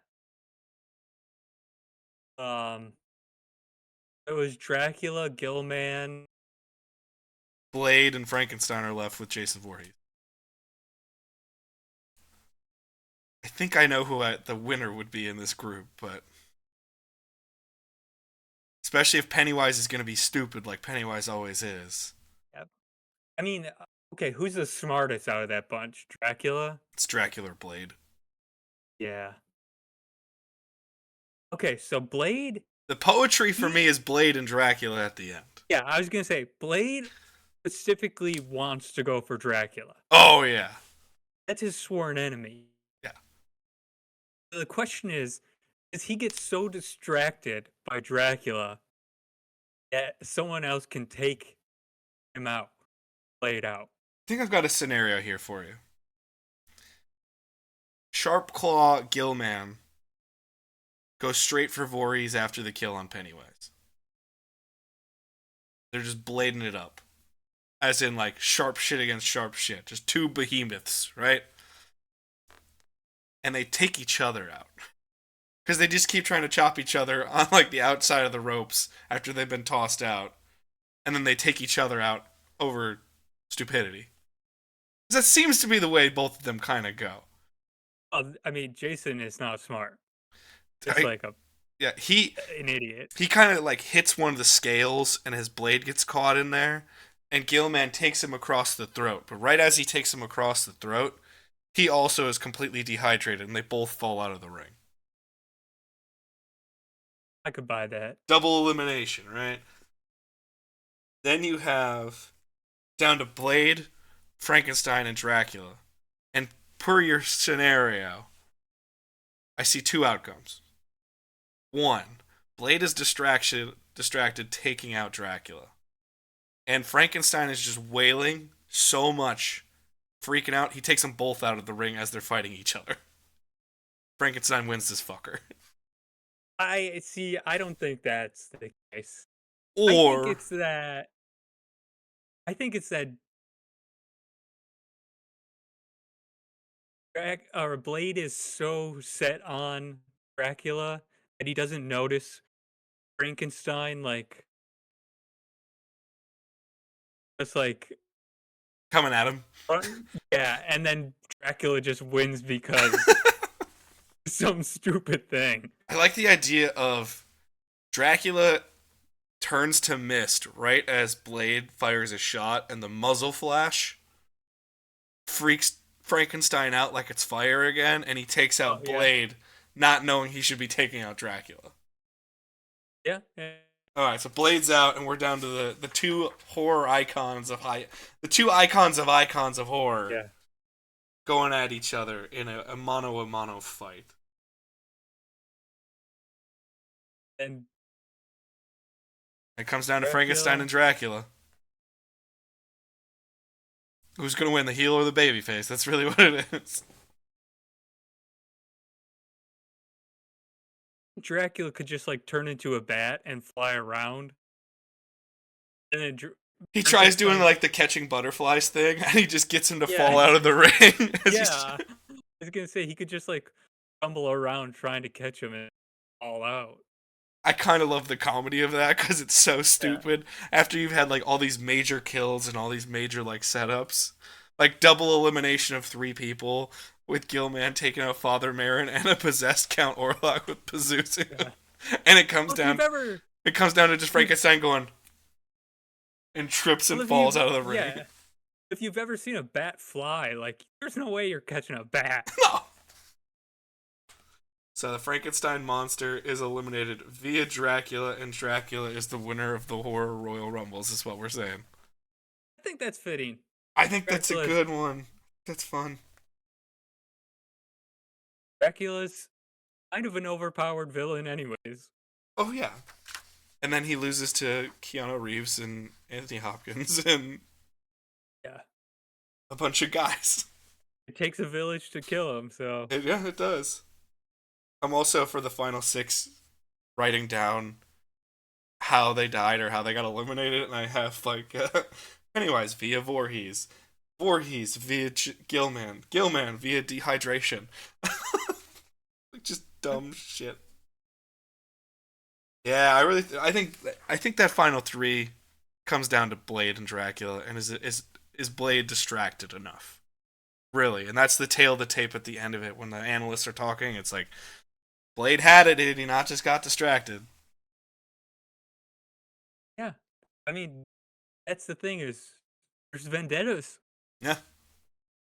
It was Dracula, Gillman, Blade, and Frankenstein are left with Jason Voorhees. think I know who the winner would be in this group, but especially if Pennywise is going to be stupid like Pennywise always is. Yep. I mean, okay, who's the smartest out of that bunch? Dracula? It's Dracula or Blade. Yeah. Okay, so Blade. The poetry for me is Blade and Dracula at the end. Yeah, I was gonna say Blade specifically wants to go for Dracula. Oh yeah. That's his sworn enemy. Yeah. The question is, does he get so distracted by Dracula that someone else can take him out, play it out? I think I've got a scenario here for you. Sharpclaw Gillman goes straight for Voorhees after the kill on Pennywise. They're just blading it up. As in, like, sharp shit against sharp shit. Just two behemoths, right? And they take each other out. Because they just keep trying to chop each other on, like, the outside of the ropes after they've been tossed out. And then they take each other out over stupidity. That seems to be the way both of them kind of go. I mean, Jason is not smart. Just like an idiot. He kind of, like, hits one of the scales, and his blade gets caught in there. And Gillman takes him across the throat. But right as he takes him across the throat, he also is completely dehydrated, and they both fall out of the ring. I could buy that. Double elimination, right? Then you have down to Blade, Frankenstein, and Dracula. And per your scenario, I see two outcomes. One, Blade is distracted taking out Dracula. And Frankenstein is just wailing so much, freaking out, he takes them both out of the ring as they're fighting each other. Frankenstein wins this fucker. I don't think that's the case. Or I think it's that Blade is so set on Dracula that he doesn't notice Frankenstein, like, just like coming at him. Yeah, and then Dracula just wins because some stupid thing. I like the idea of Dracula turns to mist right as Blade fires a shot, and the muzzle flash freaks Frankenstein out like it's fire again, and he takes out Blade, not knowing he should be taking out Dracula. Yeah. Alright, so Blade's out, and we're down to the two horror icons of icons of horror going at each other in a mano-a-mano fight. And it comes down to Frankenstein and Dracula. Who's going to win, the heel or the babyface? That's really what it is. Dracula could just, like, turn into a bat and fly around. And then he tries doing, like, the catching butterflies thing, and he just gets him to fall out of the ring. I was going to say, he could just, like, tumble around trying to catch him and fall out. I kind of love the comedy of that, because it's so stupid. After you've had, like, all these major kills and all these major, like, setups. Like, double elimination of 3 people, with Gillman taking out Father Marin and a possessed Count Orlok with Pazuzu. Yeah. And it comes down to just Frankenstein going and trips and falls out of the ring. Yeah. If you've ever seen a bat fly, like, there's no way you're catching a bat. No. So the Frankenstein monster is eliminated via Dracula, and Dracula is the winner of the Horror Royal Rumbles, is what we're saying. I think that's fitting. I think that's a good one. That's fun. Dracula's kind of an overpowered villain anyways. Oh, yeah. And then he loses to Keanu Reeves and Anthony Hopkins and a bunch of guys. It takes a village to kill him, so... Yeah, it does. I'm also, for the final 6, writing down how they died or how they got eliminated, and I have, like, Pennywise via Voorhees. Voorhees via Gillman. Gillman via dehydration. Just dumb shit. Yeah, I think that final 3 comes down to Blade and Dracula, and is Blade distracted enough? Really, and that's the tail of the tape at the end of it when the analysts are talking. It's like, Blade had it, did he not just got distracted? Yeah. I mean, that's the thing is there's vendettas. Yeah.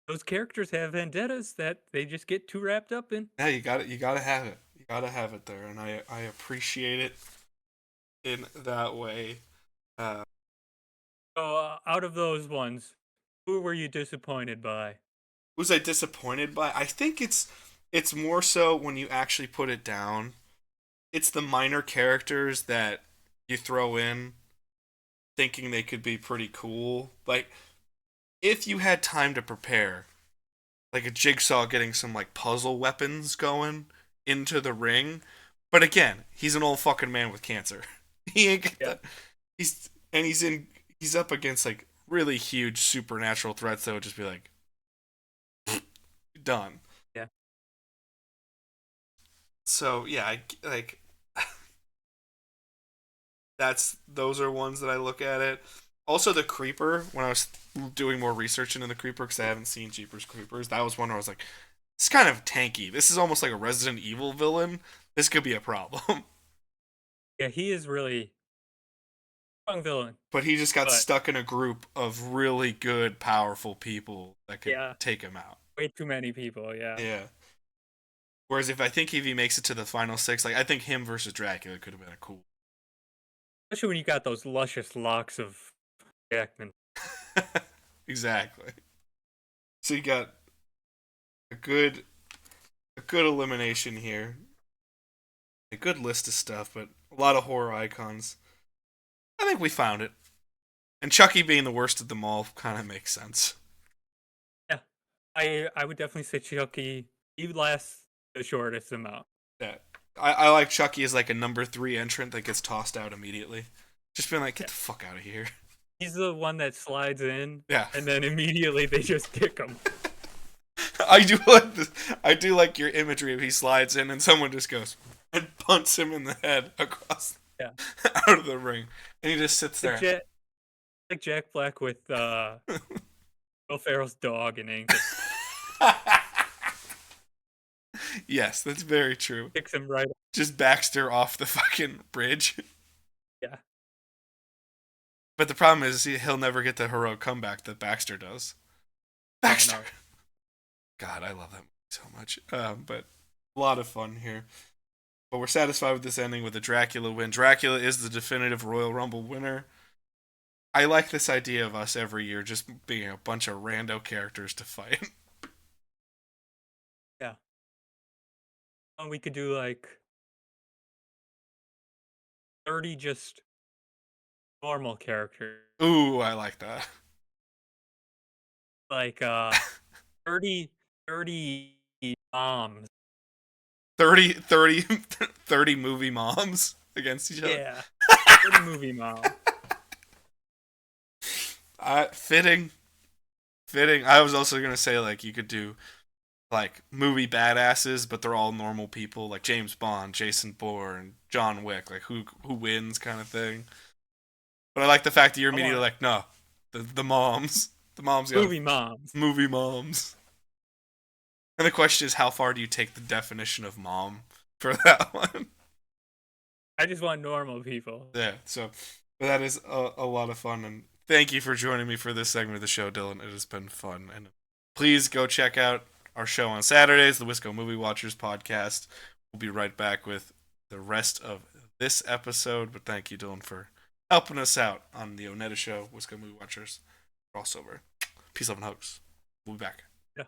Those characters have vendettas that they just get too wrapped up in. Yeah, you gotta have it. You gotta have it there, and I appreciate it in that way. Uh, So, out of those ones, who were you disappointed by? was I disappointed by? I think it's more so when you actually put it down. It's the minor characters that you throw in thinking they could be pretty cool. Like, if you had time to prepare, like a Jigsaw getting some like puzzle weapons going into the ring. But again, he's an old fucking man with cancer. He ain't got that. He's up against like really huge supernatural threats that would just be like done. Yeah. So yeah, I like those are ones that I look at it. Also, the Creeper. When I was doing more research into the Creeper, because I haven't seen Jeepers Creepers, that was one where I was like, "It's kind of tanky. This is almost like a Resident Evil villain. This could be a problem." Yeah, he is really strong villain. But he just got But stuck in a group of really good, powerful people that could yeah, take him out. way too many people. Yeah. Yeah. Whereas if he makes it to the final six, like I think him versus Dracula could have been a cool. Especially when you got those luscious locks of Jackman. Exactly. So you got a good elimination here. A good list of stuff, but a lot of horror icons. I think we found it. And Chucky being the worst of them all kind of makes sense. Yeah. I would definitely say Chucky, he lasts the shortest amount. Yeah. I like Chucky as like a number 3 entrant that gets tossed out immediately. Just being like, get the fuck out of here. He's the one that slides in, Yeah. and then immediately they just kick him. I do like this. I do like your imagery of he slides in and someone just goes and punts him in the head across out of the ring. And he just sits there. Like Jack Black with Will Ferrell's dog in Angus. Yes, that's very true. Kicks him right up. Just Baxter off the fucking bridge. Yeah. But the problem is he'll never get the heroic comeback that Baxter does. Baxter! Oh, no. God, I love that movie so much. But a lot of fun here. But we're satisfied with this ending with a Dracula win. Dracula is the definitive Royal Rumble winner. I like this idea of us every year just being a bunch of rando characters to fight. Yeah. And we could do like 30 just normal characters. Ooh, I like that. Like 30 moms. 30 movie moms against each other. Yeah. 30 movie moms. Fitting. I was also gonna say like you could do like movie badasses, but they're all normal people, like James Bond, Jason Bourne, John Wick, like who wins kind of thing. But I like the fact that you're immediately like, no, the moms, Movie moms. movie moms. And the question is, how far do you take the definition of mom for that one? I just want normal people. Yeah, so but that is a lot of fun, and thank you for joining me for this segment of the show, Dylan. It has been fun, and please go check out our show on Saturdays, the Wisco Movie Watchers Podcast. We'll be right back with the rest of this episode, but thank you, Dylan, for helping us out on the ONETA Show, Wisco Movie Watchers crossover. Peace, love, and hugs. We'll be back. Yeah.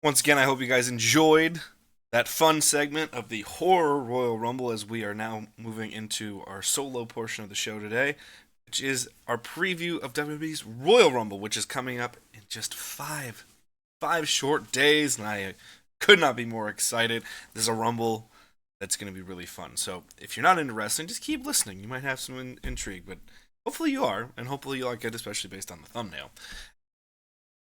Once again, I hope you guys enjoyed that fun segment of the Horror Royal Rumble as we are now moving into our solo portion of the show today, which is our preview of WWE's Royal Rumble, which is coming up in just five short days, and I could not be more excited. This is a Rumble that's going to be really fun. So if you're not into wrestling, just keep listening. You might have some intrigue, but hopefully you are, and hopefully you like it, especially based on the thumbnail.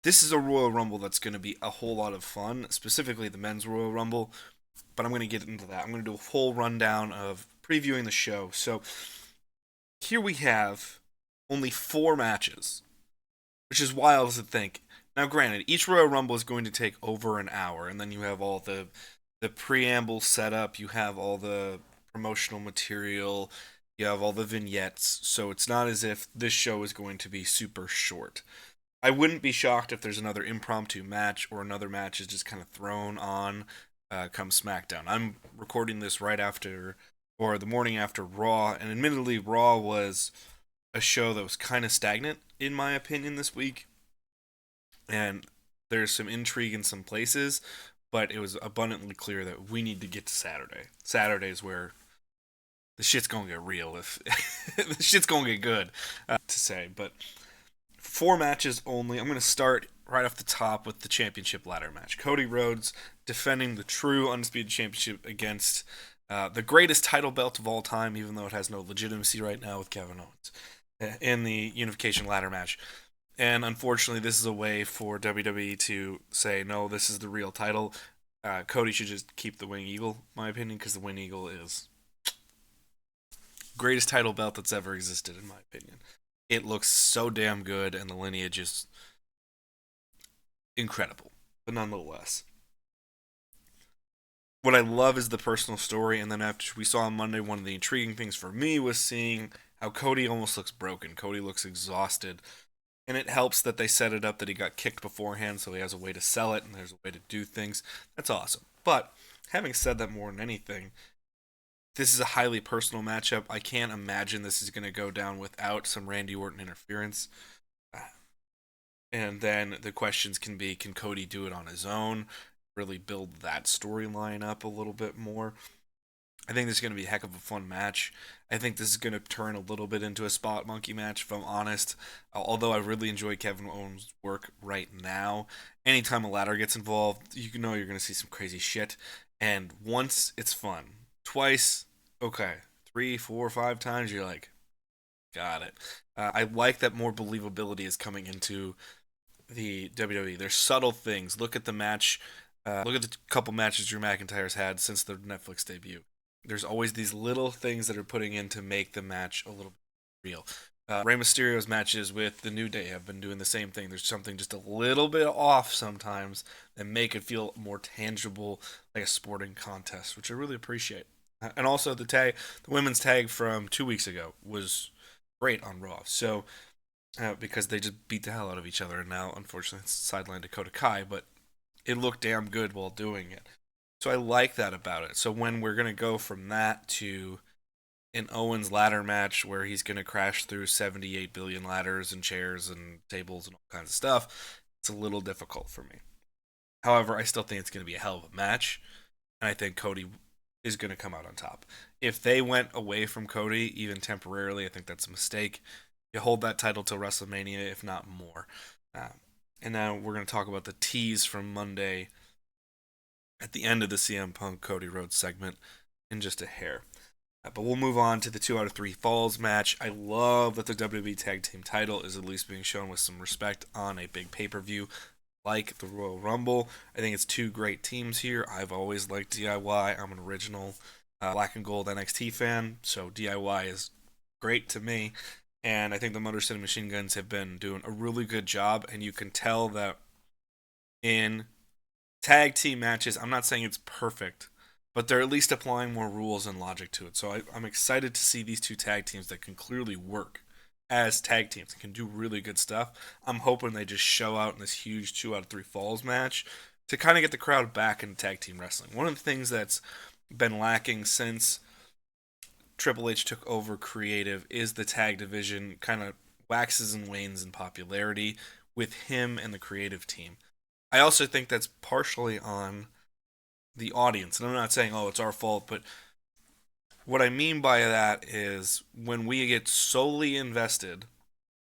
This is a Royal Rumble that's going to be a whole lot of fun, specifically the Men's Royal Rumble, but I'm going to get into that. I'm going to do a full rundown of previewing the show. So here we have only 4 matches, which is wild to think. Now, granted, each Royal Rumble is going to take over an hour, and then you have all the preamble setup, you have all the promotional material, you have all the vignettes, so it's not as if this show is going to be super short. I wouldn't be shocked if there's another impromptu match or another match is just kind of thrown on come SmackDown. I'm recording this right after, or the morning after Raw, and admittedly, Raw was a show that was kind of stagnant, in my opinion, this week. And there's some intrigue in some places, but it was abundantly clear that we need to get to Saturday. Saturday is where the shit's gonna get real, if the shit's gonna get good, to say. But 4 matches only. I'm gonna start right off the top with the championship ladder match. Cody Rhodes defending the true undisputed championship against the greatest title belt of all time, even though it has no legitimacy right now, with Kevin Owens in the unification ladder match. And unfortunately, this is a way for WWE to say, no, this is the real title. Cody should just keep the Wing Eagle, in my opinion, because the Wing Eagle is greatest title belt that's ever existed, in my opinion. It looks so damn good, and the lineage is incredible. But nonetheless, what I love is the personal story, and then after we saw on Monday, one of the intriguing things for me was seeing how Cody almost looks broken. Cody looks exhausted. And it helps that they set it up that he got kicked beforehand, so he has a way to sell it, and there's a way to do things. That's awesome. But, having said that more than anything, this is a highly personal matchup. I can't imagine this is going to go down without some Randy Orton interference. And then the questions can be, can Cody do it on his own? Really build that storyline up a little bit more. I think this is going to be a heck of a fun match. I think this is going to turn a little bit into a spot monkey match, if I'm honest. Although I really enjoy Kevin Owens' work right now. Anytime a ladder gets involved, you know you're going to see some crazy shit. And once, it's fun. Twice, okay. 3, 4, 5 times, you're like, got it. I like that more believability is coming into the WWE. There's subtle things. Look at the match. Look at the couple matches Drew McIntyre's had since the Netflix debut. There's always these little things that are putting in to make the match a little real. Rey Mysterio's matches with The New Day have been doing the same thing. There's something just a little bit off sometimes that make it feel more tangible, like a sporting contest, which I really appreciate. And also the women's tag from 2 weeks ago was great on Raw. So because they just beat the hell out of each other, and now unfortunately it's sidelined Dakota Kai, but it looked damn good while doing it. So I like that about it. So when we're going to go from that to an Owens ladder match where he's going to crash through 78 billion ladders and chairs and tables and all kinds of stuff, it's a little difficult for me. However, I still think it's going to be a hell of a match, and I think Cody is going to come out on top. If they went away from Cody, even temporarily, I think that's a mistake. You hold that title till WrestleMania, if not more. And now we're going to talk about the tease from Monday at the end of the CM Punk Cody Rhodes segment in just a hair. But we'll move on to the 2 out of 3 falls match. I love that the WWE Tag Team title is at least being shown with some respect on a big pay-per-view like the Royal Rumble. I think it's 2 great teams here. I've always liked DIY. I'm an original Black and Gold NXT fan, so DIY is great to me. And I think the Motor City Machine Guns have been doing a really good job, and you can tell that in tag team matches, I'm not saying it's perfect, but they're at least applying more rules and logic to it. So I'm excited to see these 2 tag teams that can clearly work as tag teams and can do really good stuff. I'm hoping they just show out in this huge 2 out of 3 falls match to kind of get the crowd back into tag team wrestling. One of the things that's been lacking since Triple H took over creative is the tag division kind of waxes and wanes in popularity with him and the creative team. I also think that's partially on the audience. And I'm not saying, oh, it's our fault, but what I mean by that is when we get solely invested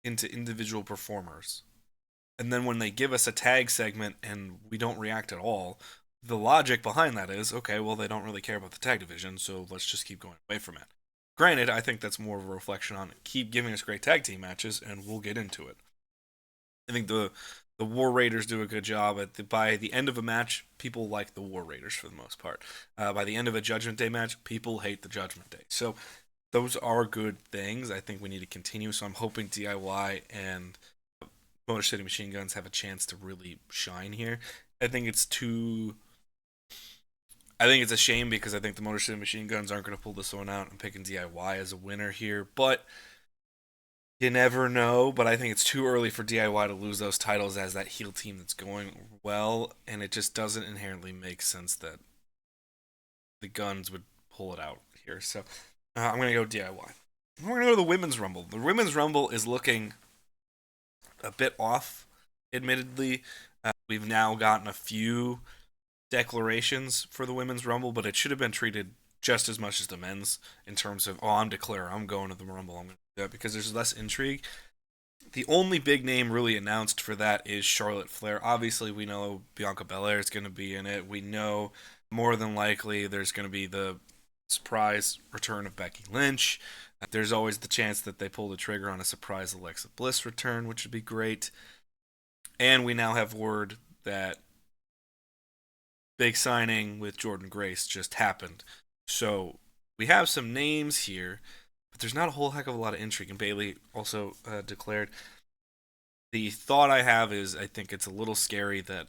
into individual performers, and then when they give us a tag segment and we don't react at all, the logic behind that is, okay, well, they don't really care about the tag division, so let's just keep going away from it. Granted, I think that's more of a reflection on keep giving us great tag team matches, and we'll get into it. I think the War Raiders do a good job. By the end of a match, people like the War Raiders for the most part. By the end of a Judgment Day match, people hate the Judgment Day. So those are good things. I think we need to continue. So I'm hoping DIY and Motor City Machine Guns have a chance to really shine here. I think it's a shame because I think the Motor City Machine Guns aren't going to pull this one out. I'm picking DIY as a winner here, but you never know. But I think it's too early for DIY to lose those titles as that heel team that's going well, and it just doesn't inherently make sense that the Guns would pull it out here. So I'm going to go DIY. We're going to go to the Women's Rumble. The Women's Rumble is looking a bit off, admittedly. We've now gotten a few declarations for the Women's Rumble, but it should have been treated just as much as the men's in terms of, I'm going to the Rumble, I'm going to do that, because there's less intrigue. The only big name really announced for that is Charlotte Flair. Obviously, we know Bianca Belair is going to be in it. We know more than likely there's going to be the surprise return of Becky Lynch. There's always the chance that they pull the trigger on a surprise Alexa Bliss return, which would be great. And we now have word that big signing with Jordynne Grace just happened. So we have some names here, but there's not a whole heck of a lot of intrigue. And Bayley also declared. The thought I have is I think it's a little scary that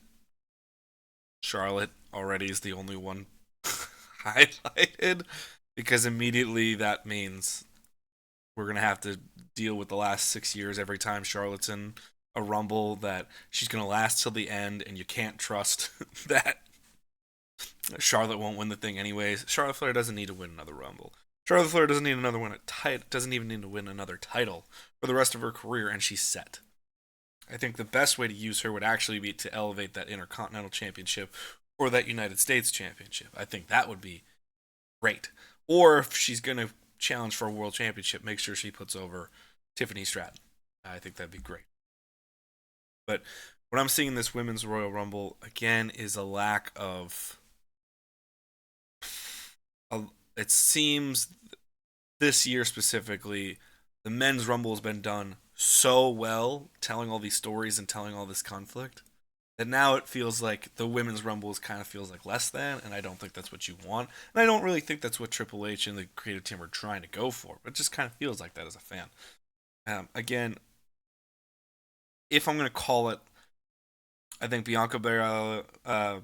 Charlotte already is the only one highlighted, because immediately that means we're going to have to deal with the last 6 years every time Charlotte's in a Rumble, that she's going to last till the end, and you can't trust that Charlotte won't win the thing anyways. Charlotte Flair doesn't need to win another Rumble. Charlotte Flair doesn't need doesn't even need to win another title for the rest of her career, and she's set. I think the best way to use her would actually be to elevate that Intercontinental Championship or that United States Championship. I think that would be great. Or if she's going to challenge for a World Championship, make sure she puts over Tiffany Stratton. I think that'd be great. But what I'm seeing in this Women's Royal Rumble, again, is a lack of... It seems this year specifically, the Men's Rumble has been done so well, telling all these stories and telling all this conflict, that now it feels like the Women's Rumble kind of feels like less than, and I don't think that's what you want. And I don't really think that's what Triple H and the creative team are trying to go for, but it just kind of feels like that as a fan. Again, if I'm going to call it, I think Bianca Belair,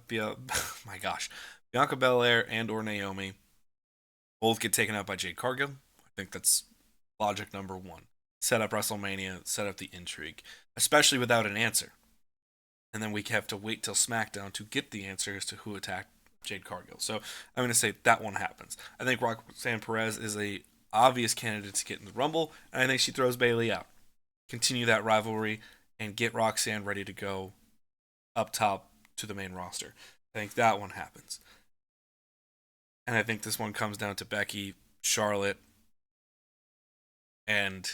Bianca Belair and or Naomi both get taken out by Jade Cargill. I think that's logic number one. Set up WrestleMania, set up the intrigue, especially without an answer. And then we have to wait till SmackDown to get the answer as to who attacked Jade Cargill. So I'm going to say that one happens. I think Roxanne Perez is a obvious candidate to get in the Rumble, and I think she throws Bayley out. Continue that rivalry and get Roxanne ready to go up top to the main roster. I think that one happens. And I think this one comes down to Becky, Charlotte, and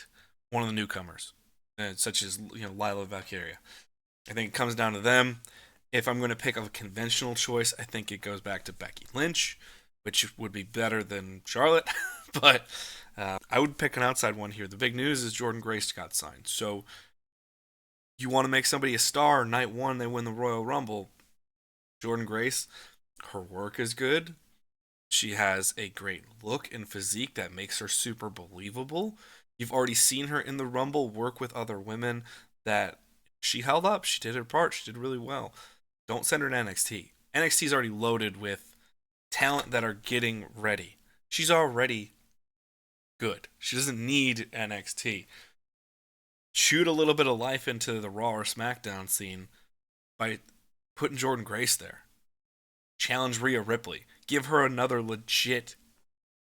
one of the newcomers, such as Lila Valkyria. I think it comes down to them. If I'm going to pick a conventional choice, I think it goes back to Becky Lynch, which would be better than Charlotte. But I would pick an outside one here. The big news is Jordynne Grace got signed. So you want to make somebody a star, night one they win the Royal Rumble. Jordynne Grace, her work is good. She has a great look and physique that makes her super believable. You've already seen her in the Rumble work with other women that she held up. She did her part. She did really well. Don't send her to NXT. NXT is already loaded with talent that are getting ready. She's already good. She doesn't need NXT. Shoot a little bit of life into the Raw or SmackDown scene by putting Jordynne Grace there. Challenge Rhea Ripley. Give her another legit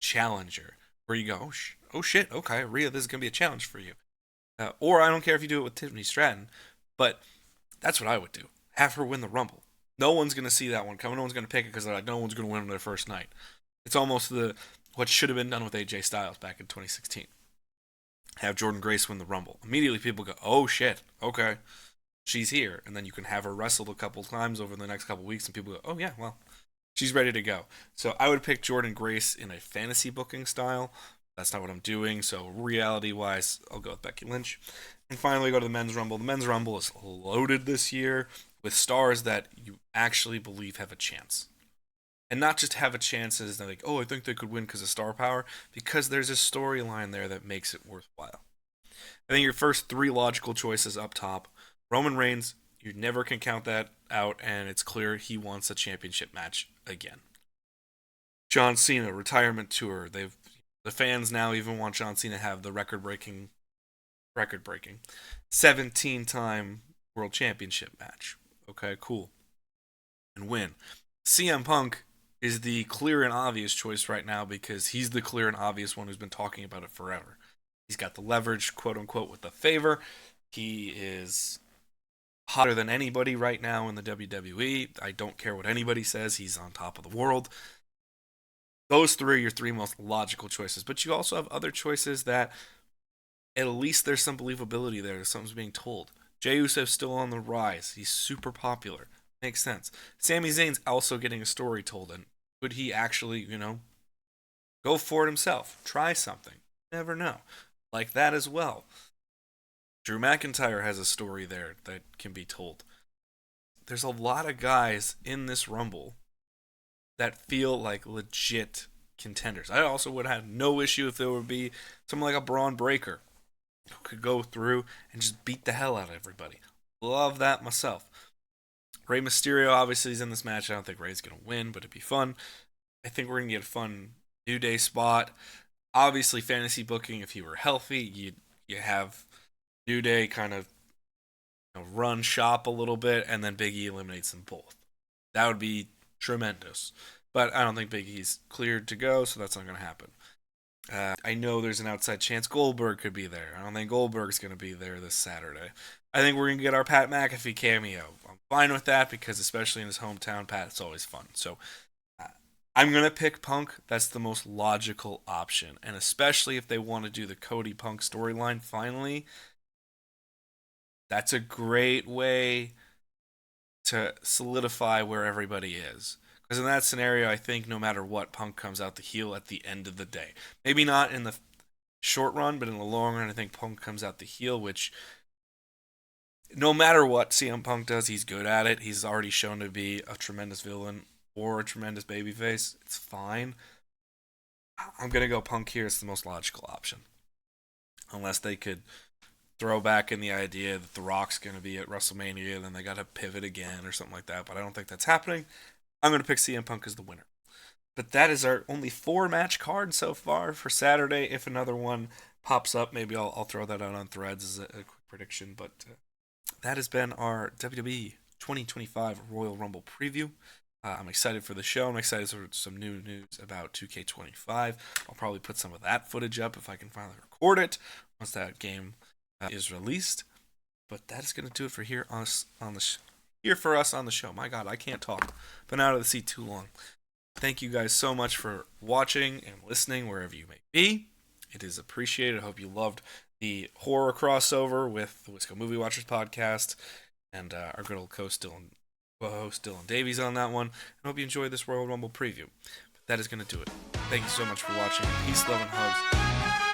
challenger where you go, oh shit, okay, Rhea, this is going to be a challenge for you. Or I don't care if you do it with Tiffany Stratton, but that's what I would do. Have her win the Rumble. No one's going to see that one coming. No one's going to pick it because they're like, no one's going to win on their first night. It's almost what should have been done with AJ Styles back in 2016. Have Jordynne Grace win the Rumble. Immediately people go, oh shit, okay, she's here. And then you can have her wrestled a couple times over the next couple weeks and people go, oh yeah, well, she's ready to go. So I would pick Jordynne Grace in a fantasy booking style. That's not what I'm doing. So reality-wise, I'll go with Becky Lynch. And finally, go to the Men's Rumble. The Men's Rumble is loaded this year with stars that you actually believe have a chance. And not just have a chance as like, oh, I think they could win because of star power, because there's a storyline there that makes it worthwhile. I think your first three logical choices up top Roman Reigns, you never can count that out, and it's clear he wants a championship match again. John Cena, retirement tour. The fans now even want John Cena to have the record-breaking 17-time world championship match. Okay, cool. And win. CM Punk is the clear and obvious choice right now because he's the clear and obvious one who's been talking about it forever. He's got the leverage, quote unquote, with the favor. He is hotter than anybody right now in the WWE. I don't care what anybody says. He's on top of the world. Those three are your three most logical choices. But you also have other choices that at least there's some believability there. Something's being told. Jey Uso's still on the rise. He's super popular. Makes sense. Sami Zayn's also getting a story told. And could he actually, go for it himself? Try something. Never know. Like that as well. Drew McIntyre has a story there that can be told. There's a lot of guys in this Rumble that feel like legit contenders. I also would have no issue if there would be someone like a Braun Breaker who could go through and just beat the hell out of everybody. Love that myself. Rey Mysterio obviously is in this match. I don't think Rey's going to win, but it'd be fun. I think we're going to get a fun New Day spot. Obviously, fantasy booking, if he were healthy, you have New Day kind of run shop a little bit, and then Big E eliminates them both. That would be tremendous. But I don't think Big E's cleared to go, so that's not going to happen. I know there's an outside chance Goldberg could be there. I don't think Goldberg's going to be there this Saturday. I think we're going to get our Pat McAfee cameo. I'm fine with that because especially in his hometown, Pat, it's always fun. So I'm going to pick Punk. That's the most logical option. And especially if they want to do the Cody Punk storyline finally, that's a great way to solidify where everybody is. Because in that scenario, I think no matter what, Punk comes out the heel at the end of the day. Maybe not in the short run, but in the long run, I think Punk comes out the heel, which no matter what CM Punk does, he's good at it. He's already shown to be a tremendous villain or a tremendous babyface. It's fine. I'm going to go Punk here. It's the most logical option. Unless they could throw back in the idea that The Rock's going to be at WrestleMania, and then they got to pivot again or something like that. But I don't think that's happening. I'm going to pick CM Punk as the winner. But that is our only 4-match card so far for Saturday. If another one pops up, maybe I'll throw that out on Threads as a quick prediction. But that has been our WWE 2025 Royal Rumble preview. I'm excited for the show. I'm excited for some new news about 2K25. I'll probably put some of that footage up if I can finally record it once that game is released. But that is going to do it for here for us on the show. My God, I can't talk. Been out of the seat too long. Thank you guys so much for watching and listening wherever you may be. It is appreciated. I hope you loved the horror crossover with the Wisco Movie Watchers Podcast and our good old co-host Dylan Davies on that one. I hope you enjoyed this Royal Rumble preview. But that is going to do it. Thank you so much for watching. Peace, love, and hugs.